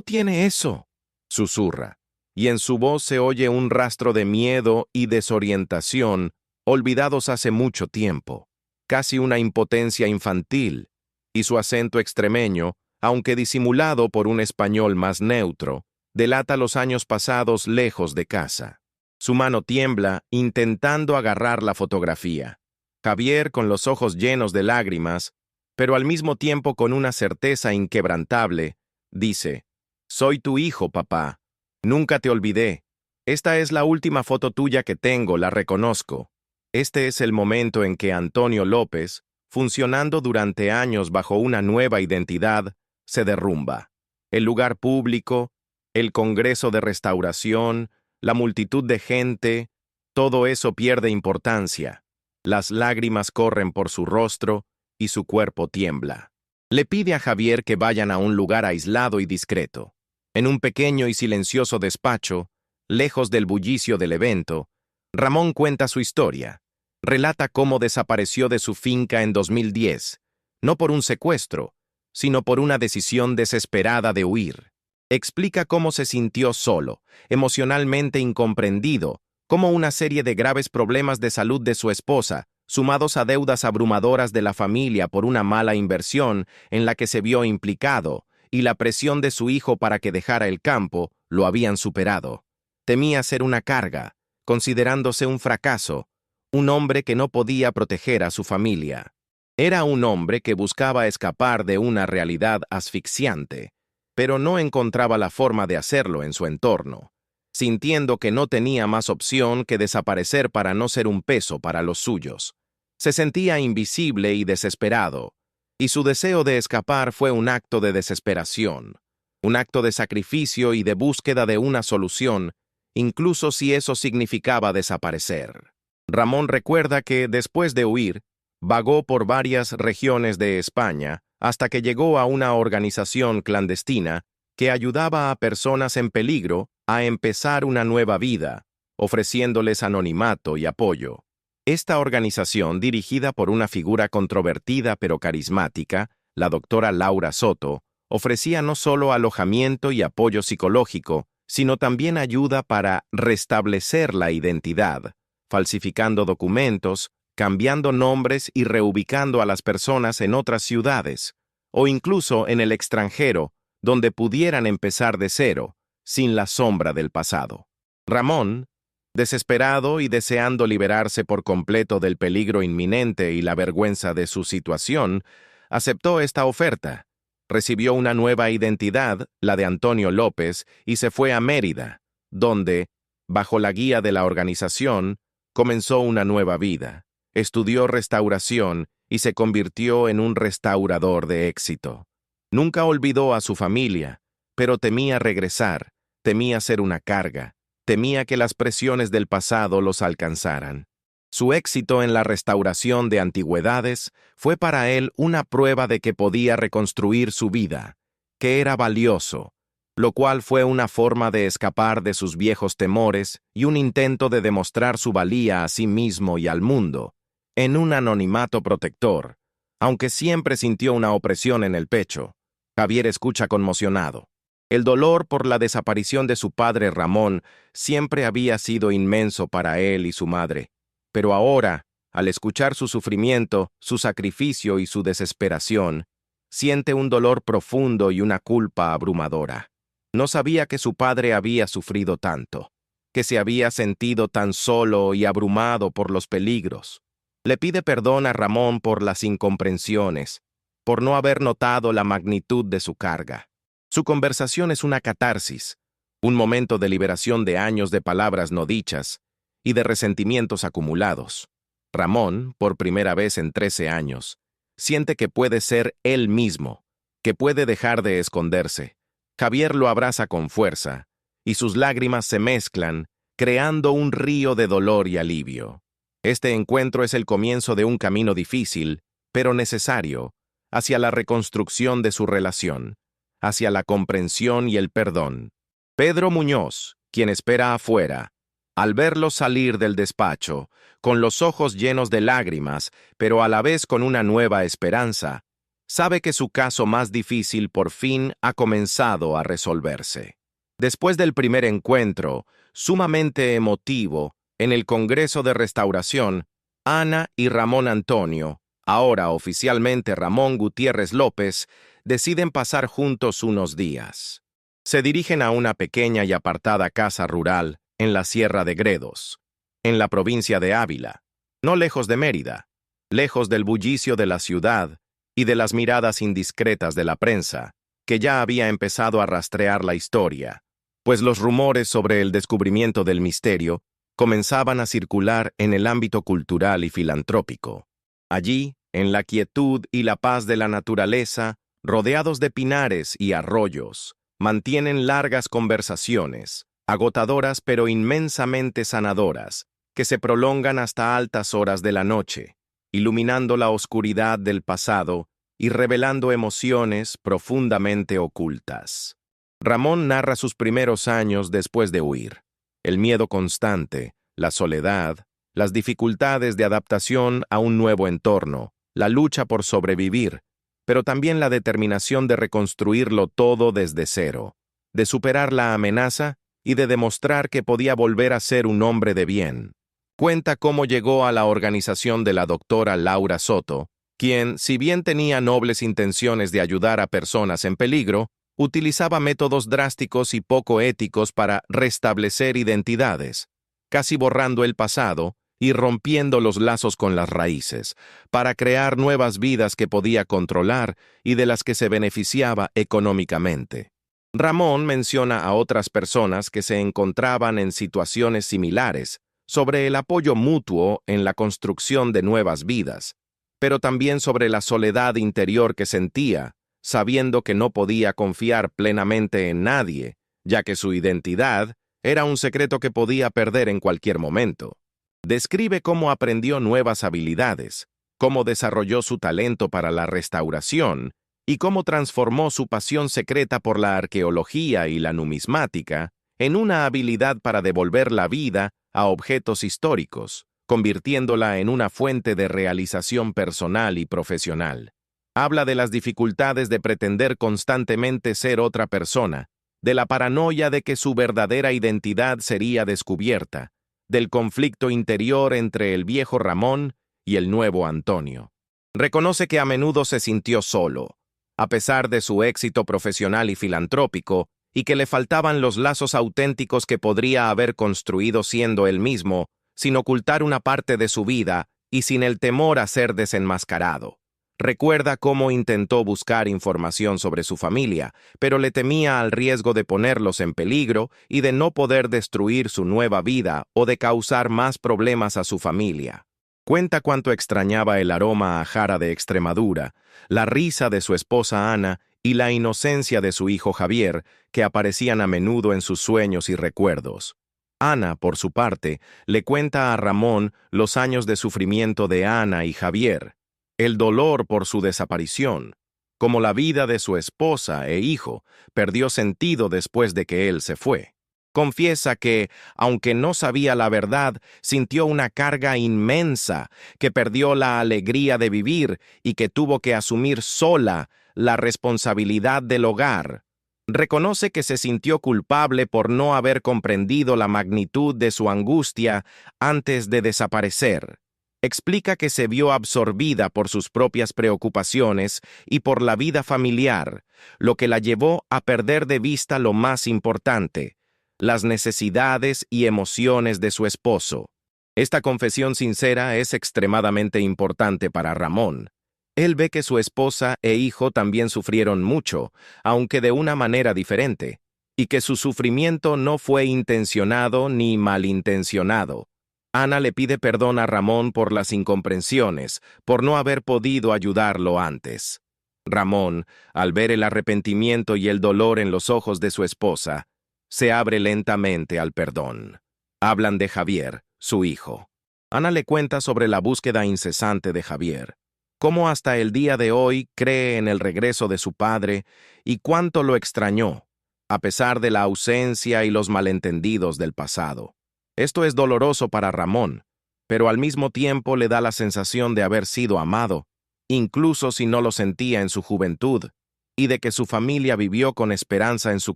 tiene eso?, susurra, y en su voz se oye un rastro de miedo y desorientación olvidados hace mucho tiempo, casi una impotencia infantil, y su acento extremeño, aunque disimulado por un español más neutro, delata los años pasados lejos de casa. Su mano tiembla intentando agarrar la fotografía. Javier, con los ojos llenos de lágrimas, pero al mismo tiempo con una certeza inquebrantable, dice: «Soy tu hijo, papá. Nunca te olvidé. Esta es la última foto tuya que tengo, la reconozco». Este es el momento en que Antonio López, funcionando durante años bajo una nueva identidad, se derrumba. El lugar público, el Congreso de Restauración, la multitud de gente, todo eso pierde importancia. Las lágrimas corren por su rostro y su cuerpo tiembla. Le pide a Javier que vayan a un lugar aislado y discreto. En un pequeño y silencioso despacho, lejos del bullicio del evento, Ramón cuenta su historia. Relata cómo desapareció de su finca en 2010, no por un secuestro, sino por una decisión desesperada de huir. Explica cómo se sintió solo, emocionalmente incomprendido, cómo una serie de graves problemas de salud de su esposa, sumados a deudas abrumadoras de la familia por una mala inversión en la que se vio implicado, y la presión de su hijo para que dejara el campo, lo habían superado. Temía ser una carga, considerándose un fracaso, un hombre que no podía proteger a su familia. Era un hombre que buscaba escapar de una realidad asfixiante, pero no encontraba la forma de hacerlo en su entorno, sintiendo que no tenía más opción que desaparecer para no ser un peso para los suyos. Se sentía invisible y desesperado, y su deseo de escapar fue un acto de desesperación, un acto de sacrificio y de búsqueda de una solución, incluso si eso significaba desaparecer. Ramón recuerda que, después de huir, vagó por varias regiones de España hasta que llegó a una organización clandestina que ayudaba a personas en peligro a empezar una nueva vida, ofreciéndoles anonimato y apoyo. Esta organización, dirigida por una figura controvertida pero carismática, la doctora Laura Soto, ofrecía no solo alojamiento y apoyo psicológico, sino también ayuda para restablecer la identidad, falsificando documentos, cambiando nombres y reubicando a las personas en otras ciudades, o incluso en el extranjero, donde pudieran empezar de cero, sin la sombra del pasado. Ramón, desesperado y deseando liberarse por completo del peligro inminente y la vergüenza de su situación, aceptó esta oferta. Recibió una nueva identidad, la de Antonio López, y se fue a Mérida, donde, bajo la guía de la organización, comenzó una nueva vida. Estudió restauración y se convirtió en un restaurador de éxito. Nunca olvidó a su familia, pero temía regresar, temía ser una carga, temía que las presiones del pasado los alcanzaran. Su éxito en la restauración de antigüedades fue para él una prueba de que podía reconstruir su vida, que era valioso, lo cual fue una forma de escapar de sus viejos temores y un intento de demostrar su valía a sí mismo y al mundo, en un anonimato protector, aunque siempre sintió una opresión en el pecho. Javier escucha conmocionado. El dolor por la desaparición de su padre Ramón siempre había sido inmenso para él y su madre, pero ahora, al escuchar su sufrimiento, su sacrificio y su desesperación, siente un dolor profundo y una culpa abrumadora. No sabía que su padre había sufrido tanto, que se había sentido tan solo y abrumado por los peligros. Le pide perdón a Ramón por las incomprensiones, por no haber notado la magnitud de su carga. Su conversación es una catarsis, un momento de liberación de años de palabras no dichas y de resentimientos acumulados. Ramón, por primera vez en 13 años, siente que puede ser él mismo, que puede dejar de esconderse. Javier lo abraza con fuerza, y sus lágrimas se mezclan, creando un río de dolor y alivio. Este encuentro es el comienzo de un camino difícil, pero necesario, hacia la reconstrucción de su relación, hacia la comprensión y el perdón. Pedro Muñoz, quien espera afuera, al verlo salir del despacho, con los ojos llenos de lágrimas, pero a la vez con una nueva esperanza, sabe que su caso más difícil por fin ha comenzado a resolverse. Después del primer encuentro, sumamente emotivo, en el Congreso de Restauración, Ana y Ramón Antonio, ahora oficialmente Ramón Gutiérrez López, deciden pasar juntos unos días. Se dirigen a una pequeña y apartada casa rural en la Sierra de Gredos, en la provincia de Ávila, no lejos de Mérida, lejos del bullicio de la ciudad y de las miradas indiscretas de la prensa, que ya había empezado a rastrear la historia, pues los rumores sobre el descubrimiento del misterio comenzaban a circular en el ámbito cultural y filantrópico. Allí, en la quietud y la paz de la naturaleza, rodeados de pinares y arroyos, mantienen largas conversaciones, agotadoras pero inmensamente sanadoras, que se prolongan hasta altas horas de la noche, iluminando la oscuridad del pasado y revelando emociones profundamente ocultas. Ramón narra sus primeros años después de huir, el miedo constante, la soledad, las dificultades de adaptación a un nuevo entorno, la lucha por sobrevivir, pero también la determinación de reconstruirlo todo desde cero, de superar la amenaza y de demostrar que podía volver a ser un hombre de bien. Cuenta cómo llegó a la organización de la doctora Laura Soto, quien, si bien tenía nobles intenciones de ayudar a personas en peligro, utilizaba métodos drásticos y poco éticos para restablecer identidades, casi borrando el pasado y rompiendo los lazos con las raíces, para crear nuevas vidas que podía controlar y de las que se beneficiaba económicamente. Ramón menciona a otras personas que se encontraban en situaciones similares, sobre el apoyo mutuo en la construcción de nuevas vidas, pero también sobre la soledad interior que sentía, sabiendo que no podía confiar plenamente en nadie, ya que su identidad era un secreto que podía perder en cualquier momento. Describe cómo aprendió nuevas habilidades, cómo desarrolló su talento para la restauración y cómo transformó su pasión secreta por la arqueología y la numismática en una habilidad para devolver la vida a objetos históricos, convirtiéndola en una fuente de realización personal y profesional. Habla de las dificultades de pretender constantemente ser otra persona, de la paranoia de que su verdadera identidad sería descubierta, del conflicto interior entre el viejo Ramón y el nuevo Antonio. Reconoce que a menudo se sintió solo, a pesar de su éxito profesional y filantrópico, y que le faltaban los lazos auténticos que podría haber construido siendo él mismo, sin ocultar una parte de su vida y sin el temor a ser desenmascarado. Recuerda cómo intentó buscar información sobre su familia, pero le temía al riesgo de ponerlos en peligro y de no poder destruir su nueva vida o de causar más problemas a su familia. Cuenta cuánto extrañaba el aroma a jara de Extremadura, la risa de su esposa Ana y la inocencia de su hijo Javier, que aparecían a menudo en sus sueños y recuerdos. Ana, por su parte, le cuenta a Ramón los años de sufrimiento de Ana y Javier, el dolor por su desaparición, como la vida de su esposa e hijo perdió sentido después de que él se fue. Confiesa que, aunque no sabía la verdad, sintió una carga inmensa, que perdió la alegría de vivir y que tuvo que asumir sola la responsabilidad del hogar. Reconoce que se sintió culpable por no haber comprendido la magnitud de su angustia antes de desaparecer. Explica que se vio absorbida por sus propias preocupaciones y por la vida familiar, lo que la llevó a perder de vista lo más importante, las necesidades y emociones de su esposo. Esta confesión sincera es extremadamente importante para Ramón. Él ve que su esposa e hijo también sufrieron mucho, aunque de una manera diferente, y que su sufrimiento no fue intencionado ni malintencionado. Ana le pide perdón a Ramón por las incomprensiones, por no haber podido ayudarlo antes. Ramón, al ver el arrepentimiento y el dolor en los ojos de su esposa, se abre lentamente al perdón. Hablan de Javier, su hijo. Ana le cuenta sobre la búsqueda incesante de Javier, cómo hasta el día de hoy cree en el regreso de su padre y cuánto lo extrañó, a pesar de la ausencia y los malentendidos del pasado. Esto es doloroso para Ramón, pero al mismo tiempo le da la sensación de haber sido amado, incluso si no lo sentía en su juventud, y de que su familia vivió con esperanza en su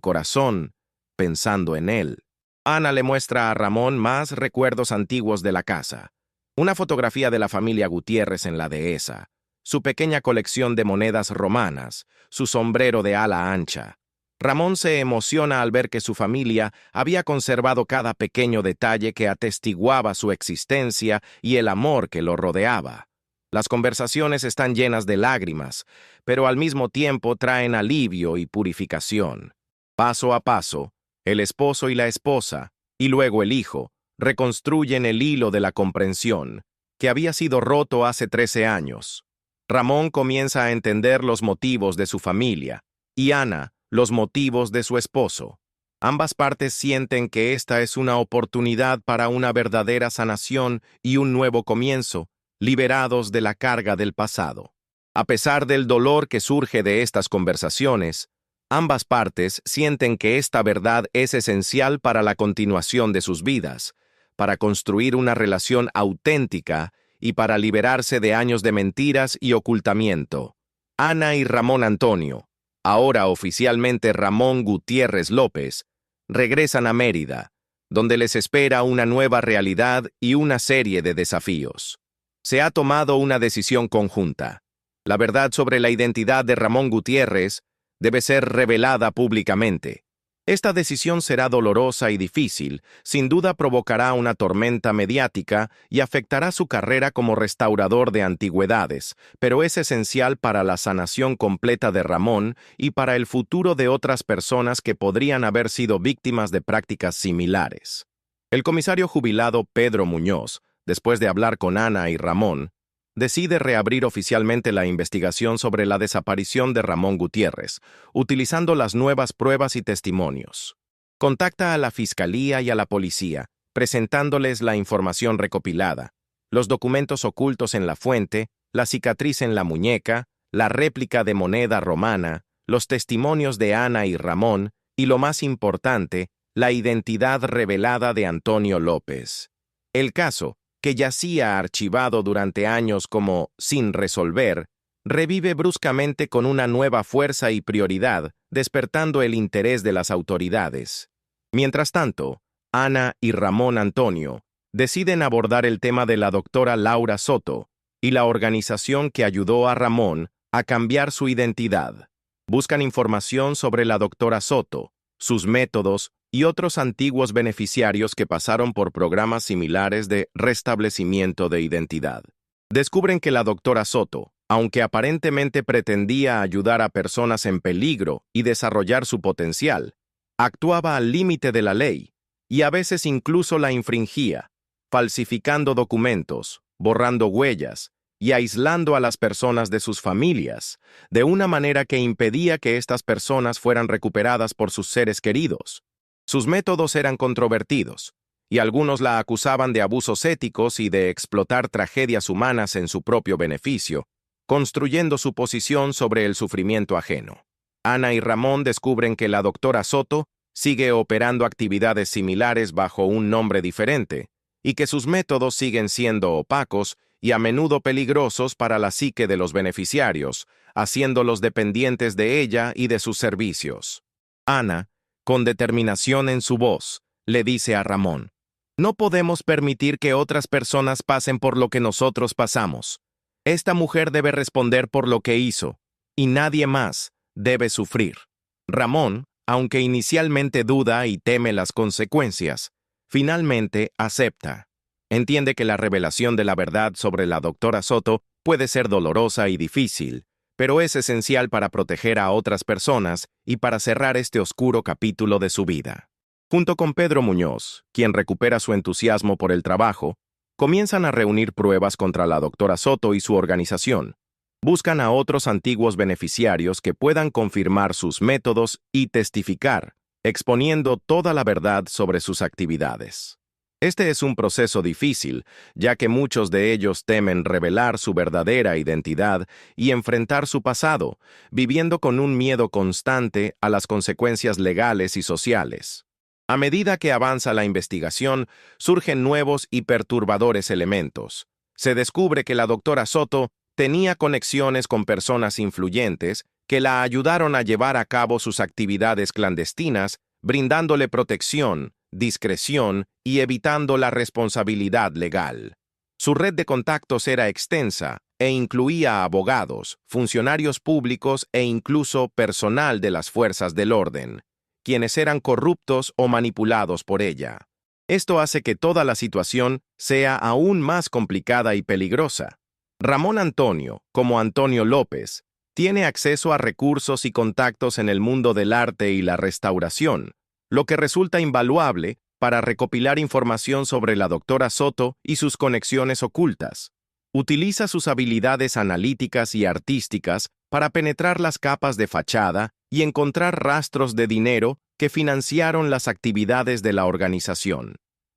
corazón, pensando en él. Ana le muestra a Ramón más recuerdos antiguos de la casa, una fotografía de la familia Gutiérrez en la dehesa, su pequeña colección de monedas romanas, su sombrero de ala ancha. Ramón se emociona al ver que su familia había conservado cada pequeño detalle que atestiguaba su existencia y el amor que lo rodeaba. Las conversaciones están llenas de lágrimas, pero al mismo tiempo traen alivio y purificación. Paso a paso, el esposo y la esposa, y luego el hijo, reconstruyen el hilo de la comprensión, que había sido roto hace 13 años. Ramón comienza a entender los motivos de su familia, y Ana, los motivos de su esposo. Ambas partes sienten que esta es una oportunidad para una verdadera sanación y un nuevo comienzo, liberados de la carga del pasado. A pesar del dolor que surge de estas conversaciones, ambas partes sienten que esta verdad es esencial para la continuación de sus vidas, para construir una relación auténtica y para liberarse de años de mentiras y ocultamiento. Ana y Ramón Antonio, ahora oficialmente Ramón Gutiérrez López, regresan a Mérida, donde les espera una nueva realidad y una serie de desafíos. Se ha tomado una decisión conjunta. La verdad sobre la identidad de Ramón Gutiérrez debe ser revelada públicamente. Esta decisión será dolorosa y difícil, sin duda provocará una tormenta mediática y afectará su carrera como restaurador de antigüedades, pero es esencial para la sanación completa de Ramón y para el futuro de otras personas que podrían haber sido víctimas de prácticas similares. El comisario jubilado Pedro Muñoz, después de hablar con Ana y Ramón, decide reabrir oficialmente la investigación sobre la desaparición de Ramón Gutiérrez, utilizando las nuevas pruebas y testimonios. Contacta a la Fiscalía y a la Policía, presentándoles la información recopilada, los documentos ocultos en la fuente, la cicatriz en la muñeca, la réplica de moneda romana, los testimonios de Ana y Ramón, y lo más importante, la identidad revelada de Antonio López. El caso, que yacía archivado durante años como sin resolver, revive bruscamente con una nueva fuerza y prioridad, despertando el interés de las autoridades. Mientras tanto, Ana y Ramón Antonio deciden abordar el tema de la doctora Laura Soto y la organización que ayudó a Ramón a cambiar su identidad. Buscan información sobre la doctora Soto, sus métodos y otros antiguos beneficiarios que pasaron por programas similares de restablecimiento de identidad. Descubren que la doctora Soto, aunque aparentemente pretendía ayudar a personas en peligro y desarrollar su potencial, actuaba al límite de la ley y a veces incluso la infringía, falsificando documentos, borrando huellas y aislando a las personas de sus familias, de una manera que impedía que estas personas fueran recuperadas por sus seres queridos. Sus métodos eran controvertidos, y algunos la acusaban de abusos éticos y de explotar tragedias humanas en su propio beneficio, construyendo su posición sobre el sufrimiento ajeno. Ana y Ramón descubren que la doctora Soto sigue operando actividades similares bajo un nombre diferente, y que sus métodos siguen siendo opacos y a menudo peligrosos para la psique de los beneficiarios, haciéndolos dependientes de ella y de sus servicios. Ana, con determinación en su voz, le dice a Ramón: No podemos permitir que otras personas pasen por lo que nosotros pasamos. Esta mujer debe responder por lo que hizo, y nadie más debe sufrir. Ramón, aunque inicialmente duda y teme las consecuencias, finalmente acepta. Entiende que la revelación de la verdad sobre la doctora Soto puede ser dolorosa y difícil, pero es esencial para proteger a otras personas y para cerrar este oscuro capítulo de su vida. Junto con Pedro Muñoz, quien recupera su entusiasmo por el trabajo, comienzan a reunir pruebas contra la doctora Soto y su organización. Buscan a otros antiguos beneficiarios que puedan confirmar sus métodos y testificar, exponiendo toda la verdad sobre sus actividades. Este es un proceso difícil, ya que muchos de ellos temen revelar su verdadera identidad y enfrentar su pasado, viviendo con un miedo constante a las consecuencias legales y sociales. A medida que avanza la investigación, surgen nuevos y perturbadores elementos. Se descubre que la doctora Soto tenía conexiones con personas influyentes que la ayudaron a llevar a cabo sus actividades clandestinas, brindándole protección, discreción y evitando la responsabilidad legal. Su red de contactos era extensa e incluía abogados, funcionarios públicos e incluso personal de las fuerzas del orden, quienes eran corruptos o manipulados por ella. Esto hace que toda la situación sea aún más complicada y peligrosa. Ramón Antonio, como Antonio López, tiene acceso a recursos y contactos en el mundo del arte y la restauración, lo que resulta invaluable para recopilar información sobre la doctora Soto y sus conexiones ocultas. Utiliza sus habilidades analíticas y artísticas para penetrar las capas de fachada y encontrar rastros de dinero que financiaron las actividades de la organización.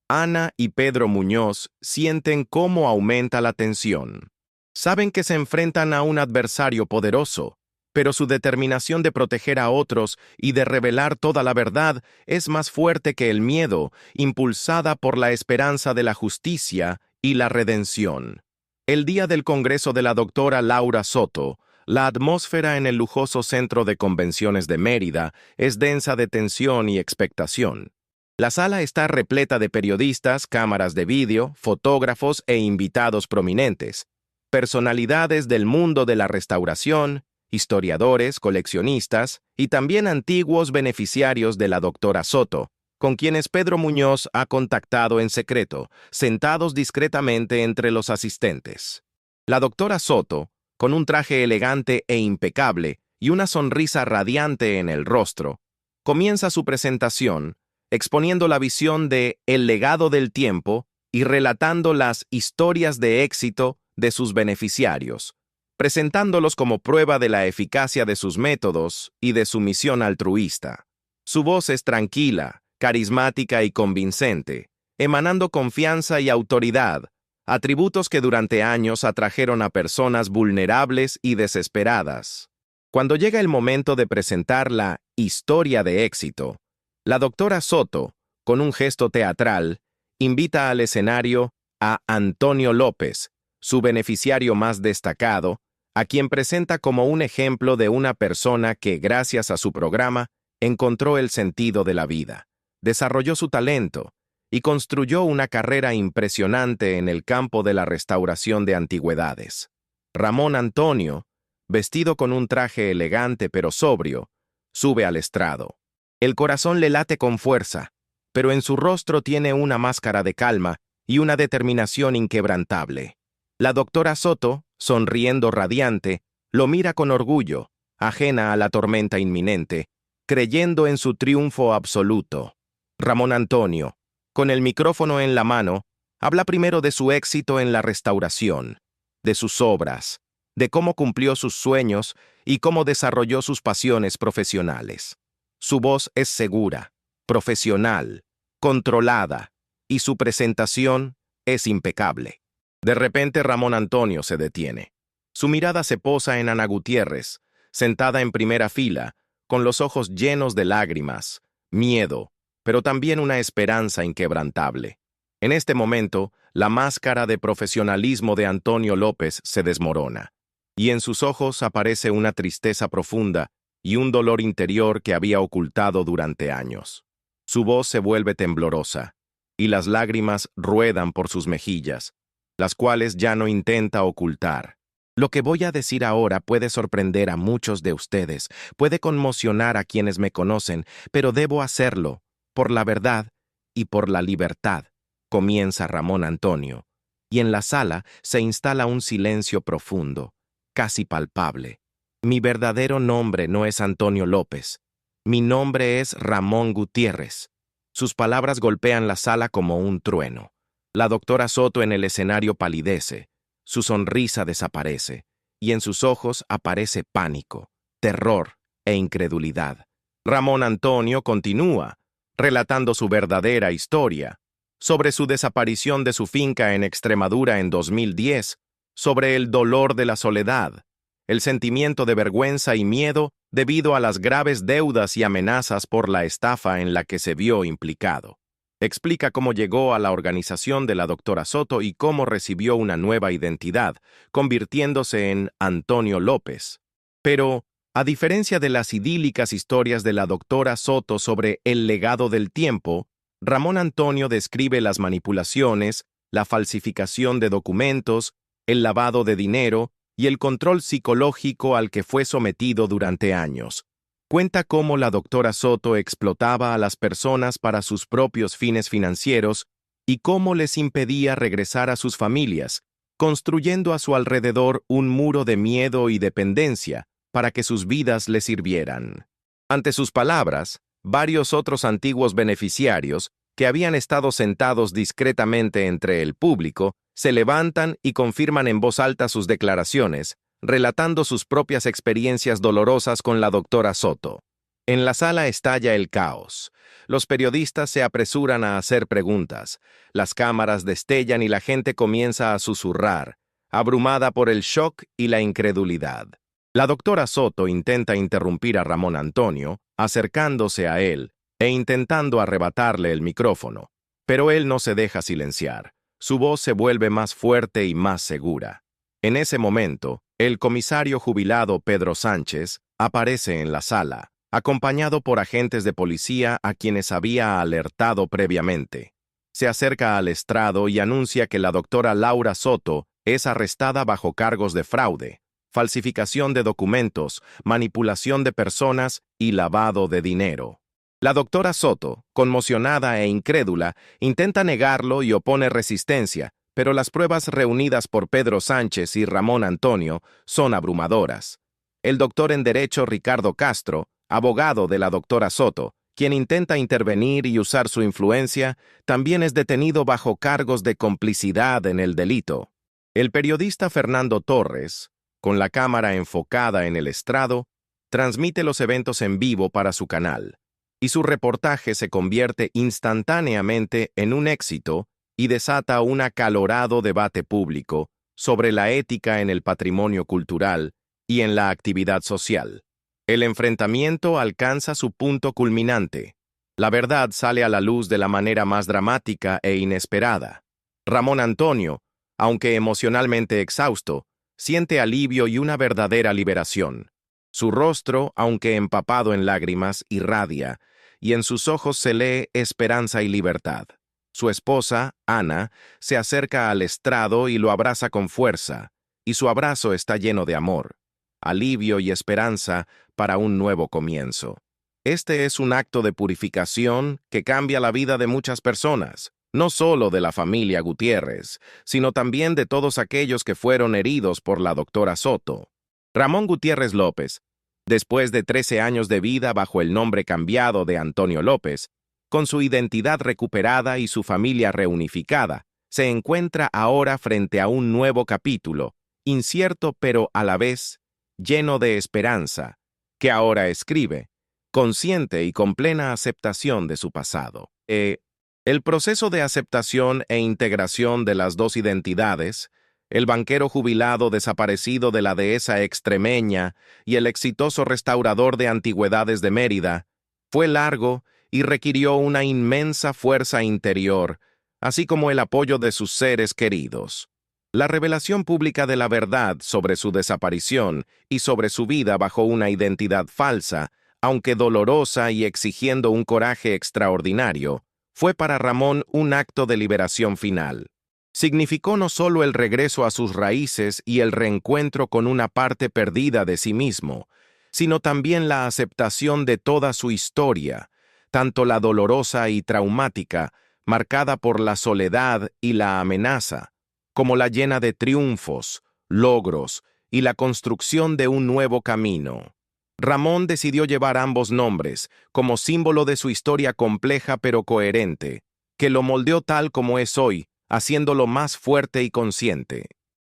Ana y Pedro Muñoz sienten cómo aumenta la tensión. Saben que se enfrentan a un adversario poderoso, pero su determinación de proteger a otros y de revelar toda la verdad es más fuerte que el miedo, impulsada por la esperanza de la justicia y la redención. El día del congreso de la doctora Laura Soto, la atmósfera en el lujoso centro de convenciones de Mérida es densa de tensión y expectación. La sala está repleta de periodistas, cámaras de vídeo, fotógrafos e invitados prominentes, personalidades del mundo de la restauración, historiadores, coleccionistas y también antiguos beneficiarios de la doctora Soto, con quienes Pedro Muñoz ha contactado en secreto, sentados discretamente entre los asistentes. La doctora Soto, con un traje elegante e impecable y una sonrisa radiante en el rostro, comienza su presentación exponiendo la visión de El legado del tiempo y relatando las historias de éxito de sus beneficiarios, presentándolos como prueba de la eficacia de sus métodos y de su misión altruista. Su voz es tranquila, carismática y convincente, emanando confianza y autoridad, atributos que durante años atrajeron a personas vulnerables y desesperadas. Cuando llega el momento de presentar la historia de éxito, la doctora Soto, con un gesto teatral, invita al escenario a Antonio López, su beneficiario más destacado, a quien presenta como un ejemplo de una persona que, gracias a su programa, encontró el sentido de la vida, desarrolló su talento y construyó una carrera impresionante en el campo de la restauración de antigüedades. Ramón Antonio, vestido con un traje elegante pero sobrio, sube al estrado. El corazón le late con fuerza, pero en su rostro tiene una máscara de calma y una determinación inquebrantable. La doctora Soto, sonriendo radiante, lo mira con orgullo, ajena a la tormenta inminente, creyendo en su triunfo absoluto. Ramón Antonio, con el micrófono en la mano, habla primero de su éxito en la restauración, de sus obras, de cómo cumplió sus sueños y cómo desarrolló sus pasiones profesionales. Su voz es segura, profesional, controlada, y su presentación es impecable. De repente Ramón Antonio se detiene. Su mirada se posa en Ana Gutiérrez, sentada en primera fila, con los ojos llenos de lágrimas, miedo, pero también una esperanza inquebrantable. En este momento, la máscara de profesionalismo de Antonio López se desmorona, y en sus ojos aparece una tristeza profunda y un dolor interior que había ocultado durante años. Su voz se vuelve temblorosa, y las lágrimas ruedan por sus mejillas, las cuales ya no intenta ocultar. Lo que voy a decir ahora puede sorprender a muchos de ustedes, puede conmocionar a quienes me conocen, pero debo hacerlo, por la verdad y por la libertad, comienza Ramón Antonio, y en la sala se instala un silencio profundo, casi palpable. Mi verdadero nombre no es Antonio López. Mi nombre es Ramón Gutiérrez. Sus palabras golpean la sala como un trueno. La doctora Soto en el escenario palidece, su sonrisa desaparece, y en sus ojos aparece pánico, terror e incredulidad. Ramón Antonio continúa, relatando su verdadera historia, sobre su desaparición de su finca en Extremadura en 2010, sobre el dolor de la soledad, el sentimiento de vergüenza y miedo debido a las graves deudas y amenazas por la estafa en la que se vio implicado. Explica cómo llegó a la organización de la doctora Soto y cómo recibió una nueva identidad, convirtiéndose en Antonio López. Pero, a diferencia de las idílicas historias de la doctora Soto sobre el legado del tiempo, Ramón Antonio describe las manipulaciones, la falsificación de documentos, el lavado de dinero y el control psicológico al que fue sometido durante años. Cuenta cómo la doctora Soto explotaba a las personas para sus propios fines financieros y cómo les impedía regresar a sus familias, construyendo a su alrededor un muro de miedo y dependencia para que sus vidas le sirvieran. Ante sus palabras, varios otros antiguos beneficiarios, que habían estado sentados discretamente entre el público, se levantan y confirman en voz alta sus declaraciones, relatando sus propias experiencias dolorosas con la doctora Soto. En la sala estalla el caos. Los periodistas se apresuran a hacer preguntas, las cámaras destellan y la gente comienza a susurrar, abrumada por el shock y la incredulidad. La doctora Soto intenta interrumpir a Ramón Antonio, acercándose a él e intentando arrebatarle el micrófono, pero él no se deja silenciar. Su voz se vuelve más fuerte y más segura. En ese momento, el comisario jubilado Pedro Sánchez aparece en la sala, acompañado por agentes de policía a quienes había alertado previamente. Se acerca al estrado y anuncia que la doctora Laura Soto es arrestada bajo cargos de fraude, falsificación de documentos, manipulación de personas y lavado de dinero. La doctora Soto, conmocionada e incrédula, intenta negarlo y opone resistencia, pero las pruebas reunidas por Pedro Sánchez y Ramón Antonio son abrumadoras. El doctor en Derecho Ricardo Castro, abogado de la doctora Soto, quien intenta intervenir y usar su influencia, también es detenido bajo cargos de complicidad en el delito. El periodista Fernando Torres, con la cámara enfocada en el estrado, transmite los eventos en vivo para su canal, y su reportaje se convierte instantáneamente en un éxito y desata un acalorado debate público sobre la ética en el patrimonio cultural y en la actividad social. El enfrentamiento alcanza su punto culminante. La verdad sale a la luz de la manera más dramática e inesperada. Ramón Antonio, aunque emocionalmente exhausto, siente alivio y una verdadera liberación. Su rostro, aunque empapado en lágrimas, irradia, y en sus ojos se lee esperanza y libertad. Su esposa, Ana, se acerca al estrado y lo abraza con fuerza, y su abrazo está lleno de amor, alivio y esperanza para un nuevo comienzo. Este es un acto de purificación que cambia la vida de muchas personas, no solo de la familia Gutiérrez, sino también de todos aquellos que fueron heridos por la doctora Soto. Ramón Gutiérrez López, después de 13 años de vida bajo el nombre cambiado de Antonio López, con su identidad recuperada y su familia reunificada, se encuentra ahora frente a un nuevo capítulo, incierto pero a la vez lleno de esperanza, que ahora escribe, consciente y con plena aceptación de su pasado. El proceso de aceptación e integración de las dos identidades, el banquero jubilado desaparecido de la dehesa extremeña y el exitoso restaurador de antigüedades de Mérida, fue largo y requirió una inmensa fuerza interior, así como el apoyo de sus seres queridos. La revelación pública de la verdad sobre su desaparición y sobre su vida bajo una identidad falsa, aunque dolorosa y exigiendo un coraje extraordinario, fue para Ramón un acto de liberación final. Significó no solo el regreso a sus raíces y el reencuentro con una parte perdida de sí mismo, sino también la aceptación de toda su historia, tanto la dolorosa y traumática, marcada por la soledad y la amenaza, como la llena de triunfos, logros y la construcción de un nuevo camino. Ramón decidió llevar ambos nombres, como símbolo de su historia compleja pero coherente, que lo moldeó tal como es hoy, haciéndolo más fuerte y consciente.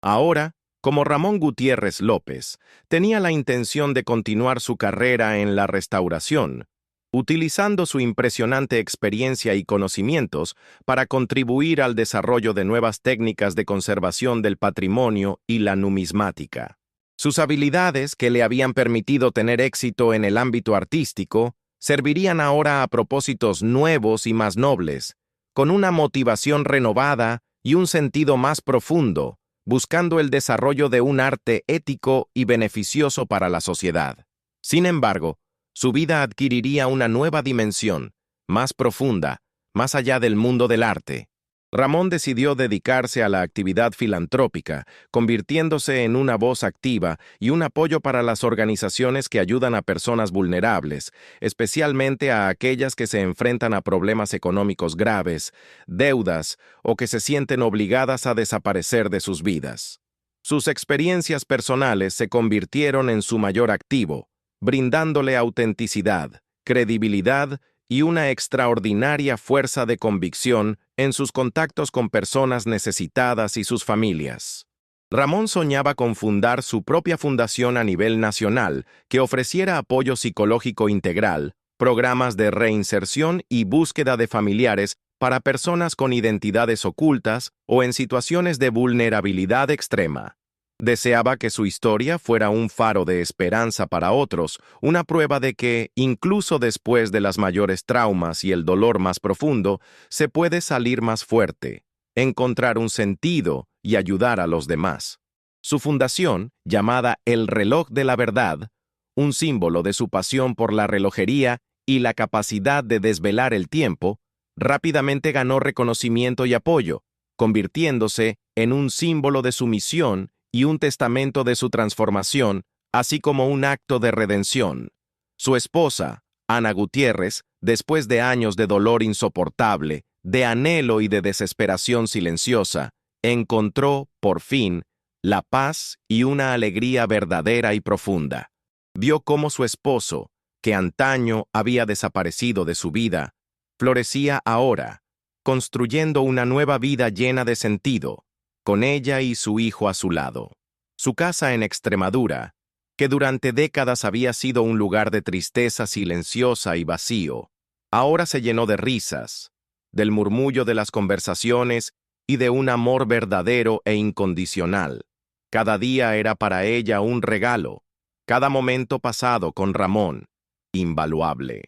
Ahora, como Ramón Gutiérrez López, tenía la intención de continuar su carrera en la restauración, utilizando su impresionante experiencia y conocimientos para contribuir al desarrollo de nuevas técnicas de conservación del patrimonio y la numismática. Sus habilidades, que le habían permitido tener éxito en el ámbito artístico, servirían ahora a propósitos nuevos y más nobles, con una motivación renovada y un sentido más profundo, buscando el desarrollo de un arte ético y beneficioso para la sociedad. Sin embargo, su vida adquiriría una nueva dimensión, más profunda, más allá del mundo del arte. Ramón decidió dedicarse a la actividad filantrópica, convirtiéndose en una voz activa y un apoyo para las organizaciones que ayudan a personas vulnerables, especialmente a aquellas que se enfrentan a problemas económicos graves, deudas o que se sienten obligadas a desaparecer de sus vidas. Sus experiencias personales se convirtieron en su mayor activo, brindándole autenticidad, credibilidad y una extraordinaria fuerza de convicción en sus contactos con personas necesitadas y sus familias. Ramón soñaba con fundar su propia fundación a nivel nacional que ofreciera apoyo psicológico integral, programas de reinserción y búsqueda de familiares para personas con identidades ocultas o en situaciones de vulnerabilidad extrema. Deseaba que su historia fuera un faro de esperanza para otros, una prueba de que, incluso después de las mayores traumas y el dolor más profundo, se puede salir más fuerte, encontrar un sentido y ayudar a los demás. Su fundación, llamada El Reloj de la Verdad, un símbolo de su pasión por la relojería y la capacidad de desvelar el tiempo, rápidamente ganó reconocimiento y apoyo, convirtiéndose en un símbolo de su misión y un testamento de su transformación, así como un acto de redención. Su esposa, Ana Gutiérrez, después de años de dolor insoportable, de anhelo y de desesperación silenciosa, encontró, por fin, la paz y una alegría verdadera y profunda. Vio cómo su esposo, que antaño había desaparecido de su vida, florecía ahora, construyendo una nueva vida llena de sentido, con ella y su hijo a su lado. Su casa en Extremadura, que durante décadas había sido un lugar de tristeza silenciosa y vacío, ahora se llenó de risas, del murmullo de las conversaciones y de un amor verdadero e incondicional. Cada día era para ella un regalo, cada momento pasado con Ramón, invaluable.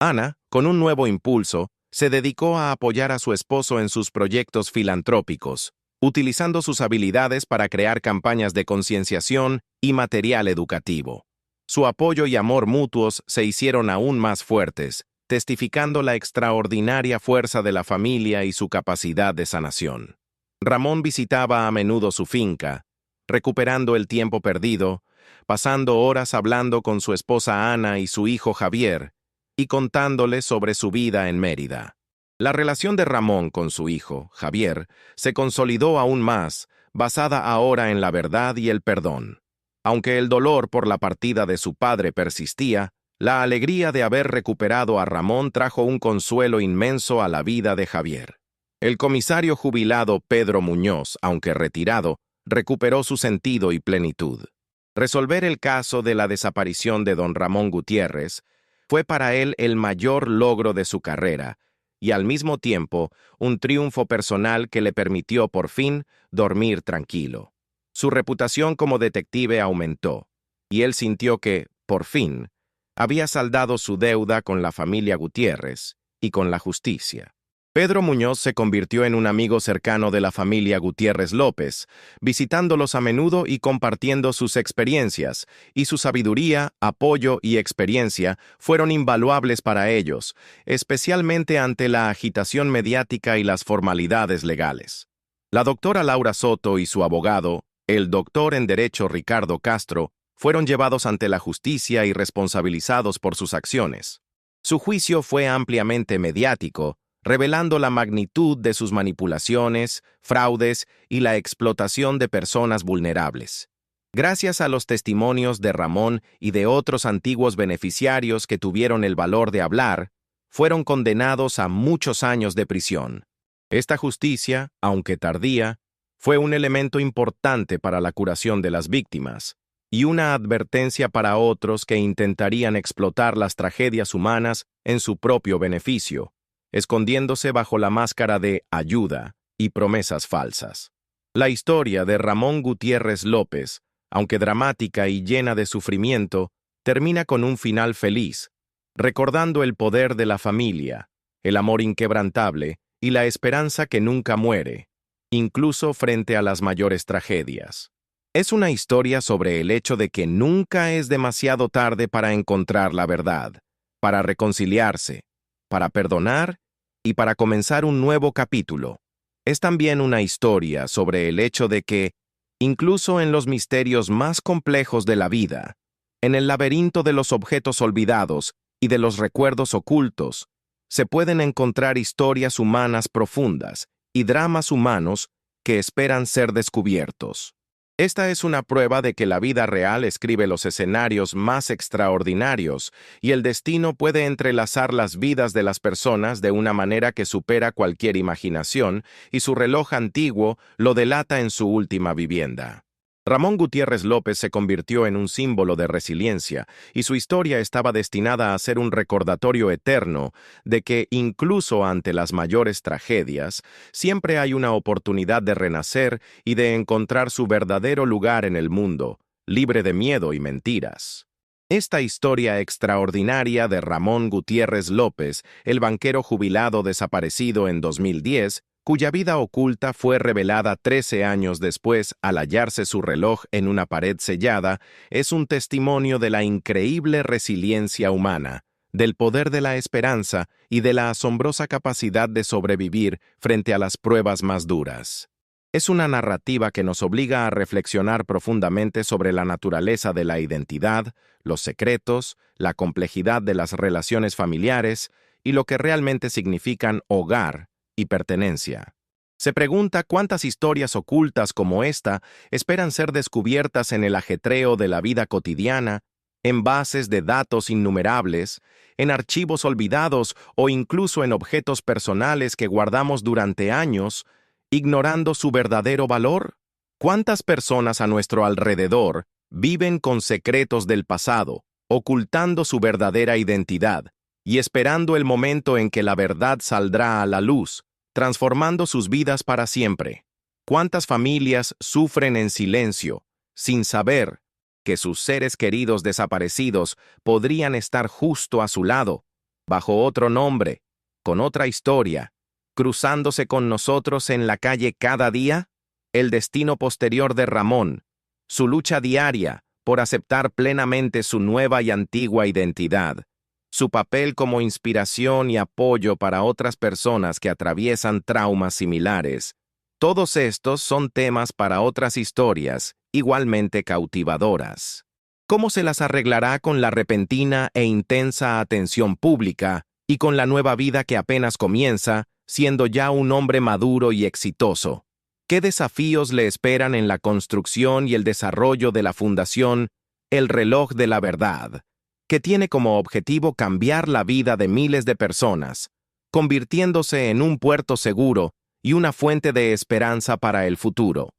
Ana, con un nuevo impulso, se dedicó a apoyar a su esposo en sus proyectos filantrópicos, utilizando sus habilidades para crear campañas de concienciación y material educativo. Su apoyo y amor mutuos se hicieron aún más fuertes, testificando la extraordinaria fuerza de la familia y su capacidad de sanación. Ramón visitaba a menudo su finca, recuperando el tiempo perdido, pasando horas hablando con su esposa Ana y su hijo Javier, y contándole sobre su vida en Mérida. La relación de Ramón con su hijo, Javier, se consolidó aún más, basada ahora en la verdad y el perdón. Aunque el dolor por la partida de su padre persistía, la alegría de haber recuperado a Ramón trajo un consuelo inmenso a la vida de Javier. El comisario jubilado Pedro Muñoz, aunque retirado, recuperó su sentido y plenitud. Resolver el caso de la desaparición de don Ramón Gutiérrez fue para él el mayor logro de su carrera, y al mismo tiempo un triunfo personal que le permitió por fin dormir tranquilo. Su reputación como detective aumentó, y él sintió que, por fin, había saldado su deuda con la familia Gutiérrez y con la justicia. Pedro Muñoz se convirtió en un amigo cercano de la familia Gutiérrez López, visitándolos a menudo y compartiendo sus experiencias, y su sabiduría, apoyo y experiencia fueron invaluables para ellos, especialmente ante la agitación mediática y las formalidades legales. La doctora Laura Soto y su abogado, el doctor en Derecho Ricardo Castro, fueron llevados ante la justicia y responsabilizados por sus acciones. Su juicio fue ampliamente mediático, revelando la magnitud de sus manipulaciones, fraudes y la explotación de personas vulnerables. Gracias a los testimonios de Ramón y de otros antiguos beneficiarios que tuvieron el valor de hablar, fueron condenados a muchos años de prisión. Esta justicia, aunque tardía, fue un elemento importante para la curación de las víctimas y una advertencia para otros que intentarían explotar las tragedias humanas en su propio beneficio, escondiéndose bajo la máscara de ayuda y promesas falsas. La historia de Ramón Gutiérrez López, aunque dramática y llena de sufrimiento, termina con un final feliz, recordando el poder de la familia, el amor inquebrantable y la esperanza que nunca muere, incluso frente a las mayores tragedias. Es una historia sobre el hecho de que nunca es demasiado tarde para encontrar la verdad, para reconciliarse, para perdonar y para comenzar un nuevo capítulo. Es también una historia sobre el hecho de que, incluso en los misterios más complejos de la vida, en el laberinto de los objetos olvidados y de los recuerdos ocultos, se pueden encontrar historias humanas profundas y dramas humanos que esperan ser descubiertos. Esta es una prueba de que la vida real escribe los escenarios más extraordinarios y el destino puede entrelazar las vidas de las personas de una manera que supera cualquier imaginación, y su reloj antiguo lo delata en su última vivienda. Ramón Gutiérrez López se convirtió en un símbolo de resiliencia, y su historia estaba destinada a ser un recordatorio eterno de que, incluso ante las mayores tragedias, siempre hay una oportunidad de renacer y de encontrar su verdadero lugar en el mundo, libre de miedo y mentiras. Esta historia extraordinaria de Ramón Gutiérrez López, el banquero jubilado desaparecido en 2010, cuya vida oculta fue revelada 13 años después al hallarse su reloj en una pared sellada, es un testimonio de la increíble resiliencia humana, del poder de la esperanza y de la asombrosa capacidad de sobrevivir frente a las pruebas más duras. Es una narrativa que nos obliga a reflexionar profundamente sobre la naturaleza de la identidad, los secretos, la complejidad de las relaciones familiares y lo que realmente significan hogar y pertenencia. Se pregunta cuántas historias ocultas como esta esperan ser descubiertas en el ajetreo de la vida cotidiana, en bases de datos innumerables, en archivos olvidados o incluso en objetos personales que guardamos durante años, ignorando su verdadero valor. ¿Cuántas personas a nuestro alrededor viven con secretos del pasado, ocultando su verdadera identidad y esperando el momento en que la verdad saldrá a la luz, transformando sus vidas para siempre? ¿Cuántas familias sufren en silencio, sin saber que sus seres queridos desaparecidos podrían estar justo a su lado, bajo otro nombre, con otra historia, cruzándose con nosotros en la calle cada día? El destino posterior de Ramón, su lucha diaria por aceptar plenamente su nueva y antigua identidad, su papel como inspiración y apoyo para otras personas que atraviesan traumas similares. Todos estos son temas para otras historias igualmente cautivadoras. ¿Cómo se las arreglará con la repentina e intensa atención pública y con la nueva vida que apenas comienza, siendo ya un hombre maduro y exitoso? ¿Qué desafíos le esperan en la construcción y el desarrollo de la fundación El Reloj de la Verdad, que tiene como objetivo cambiar la vida de miles de personas, convirtiéndose en un puerto seguro y una fuente de esperanza para el futuro?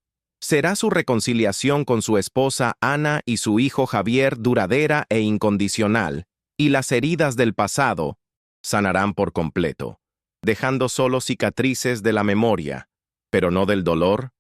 ¿Será su reconciliación con su esposa Ana y su hijo Javier duradera e incondicional, y las heridas del pasado sanarán por completo, dejando solo cicatrices de la memoria, pero no del dolor?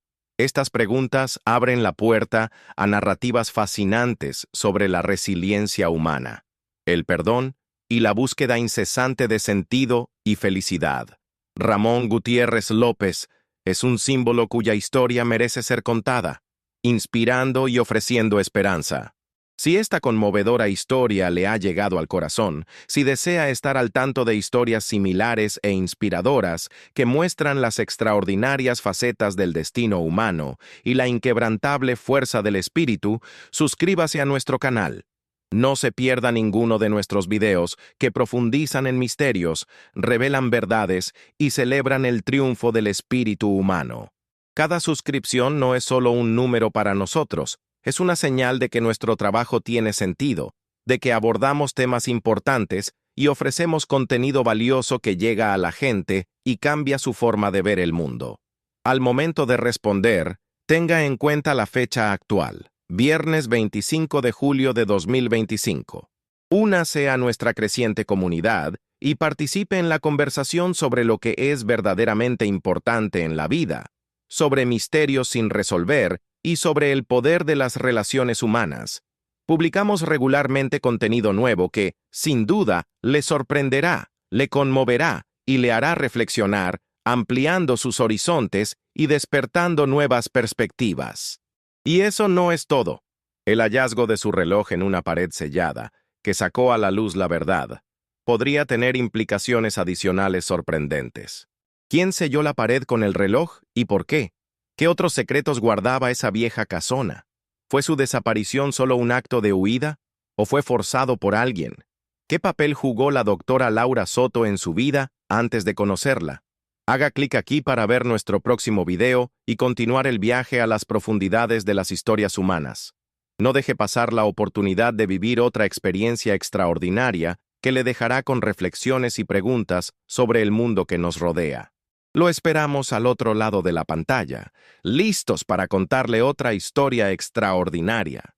Estas preguntas abren la puerta a narrativas fascinantes sobre la resiliencia humana, el perdón y la búsqueda incesante de sentido y felicidad. Ramón Gutiérrez López es un símbolo cuya historia merece ser contada, inspirando y ofreciendo esperanza. Si esta conmovedora historia le ha llegado al corazón, si desea estar al tanto de historias similares e inspiradoras que muestran las extraordinarias facetas del destino humano y la inquebrantable fuerza del espíritu, suscríbase a nuestro canal. No se pierda ninguno de nuestros videos que profundizan en misterios, revelan verdades y celebran el triunfo del espíritu humano. Cada suscripción no es solo un número para nosotros, es una señal de que nuestro trabajo tiene sentido, de que abordamos temas importantes y ofrecemos contenido valioso que llega a la gente y cambia su forma de ver el mundo. Al momento de responder, tenga en cuenta la fecha actual, viernes 25 de julio de 2025. Únase a nuestra creciente comunidad y participe en la conversación sobre lo que es verdaderamente importante en la vida, sobre misterios sin resolver y sobre el poder de las relaciones humanas. Publicamos regularmente contenido nuevo que, sin duda, le sorprenderá, le conmoverá y le hará reflexionar, ampliando sus horizontes y despertando nuevas perspectivas. Y eso no es todo. El hallazgo de su reloj en una pared sellada, que sacó a la luz la verdad, podría tener implicaciones adicionales sorprendentes. ¿Quién selló la pared con el reloj y por qué? ¿Qué otros secretos guardaba esa vieja casona? ¿Fue su desaparición solo un acto de huida? ¿O fue forzado por alguien? ¿Qué papel jugó la doctora Laura Soto en su vida antes de conocerla? Haga clic aquí para ver nuestro próximo video y continuar el viaje a las profundidades de las historias humanas. No deje pasar la oportunidad de vivir otra experiencia extraordinaria que le dejará con reflexiones y preguntas sobre el mundo que nos rodea. Lo esperamos al otro lado de la pantalla, listos para contarle otra historia extraordinaria.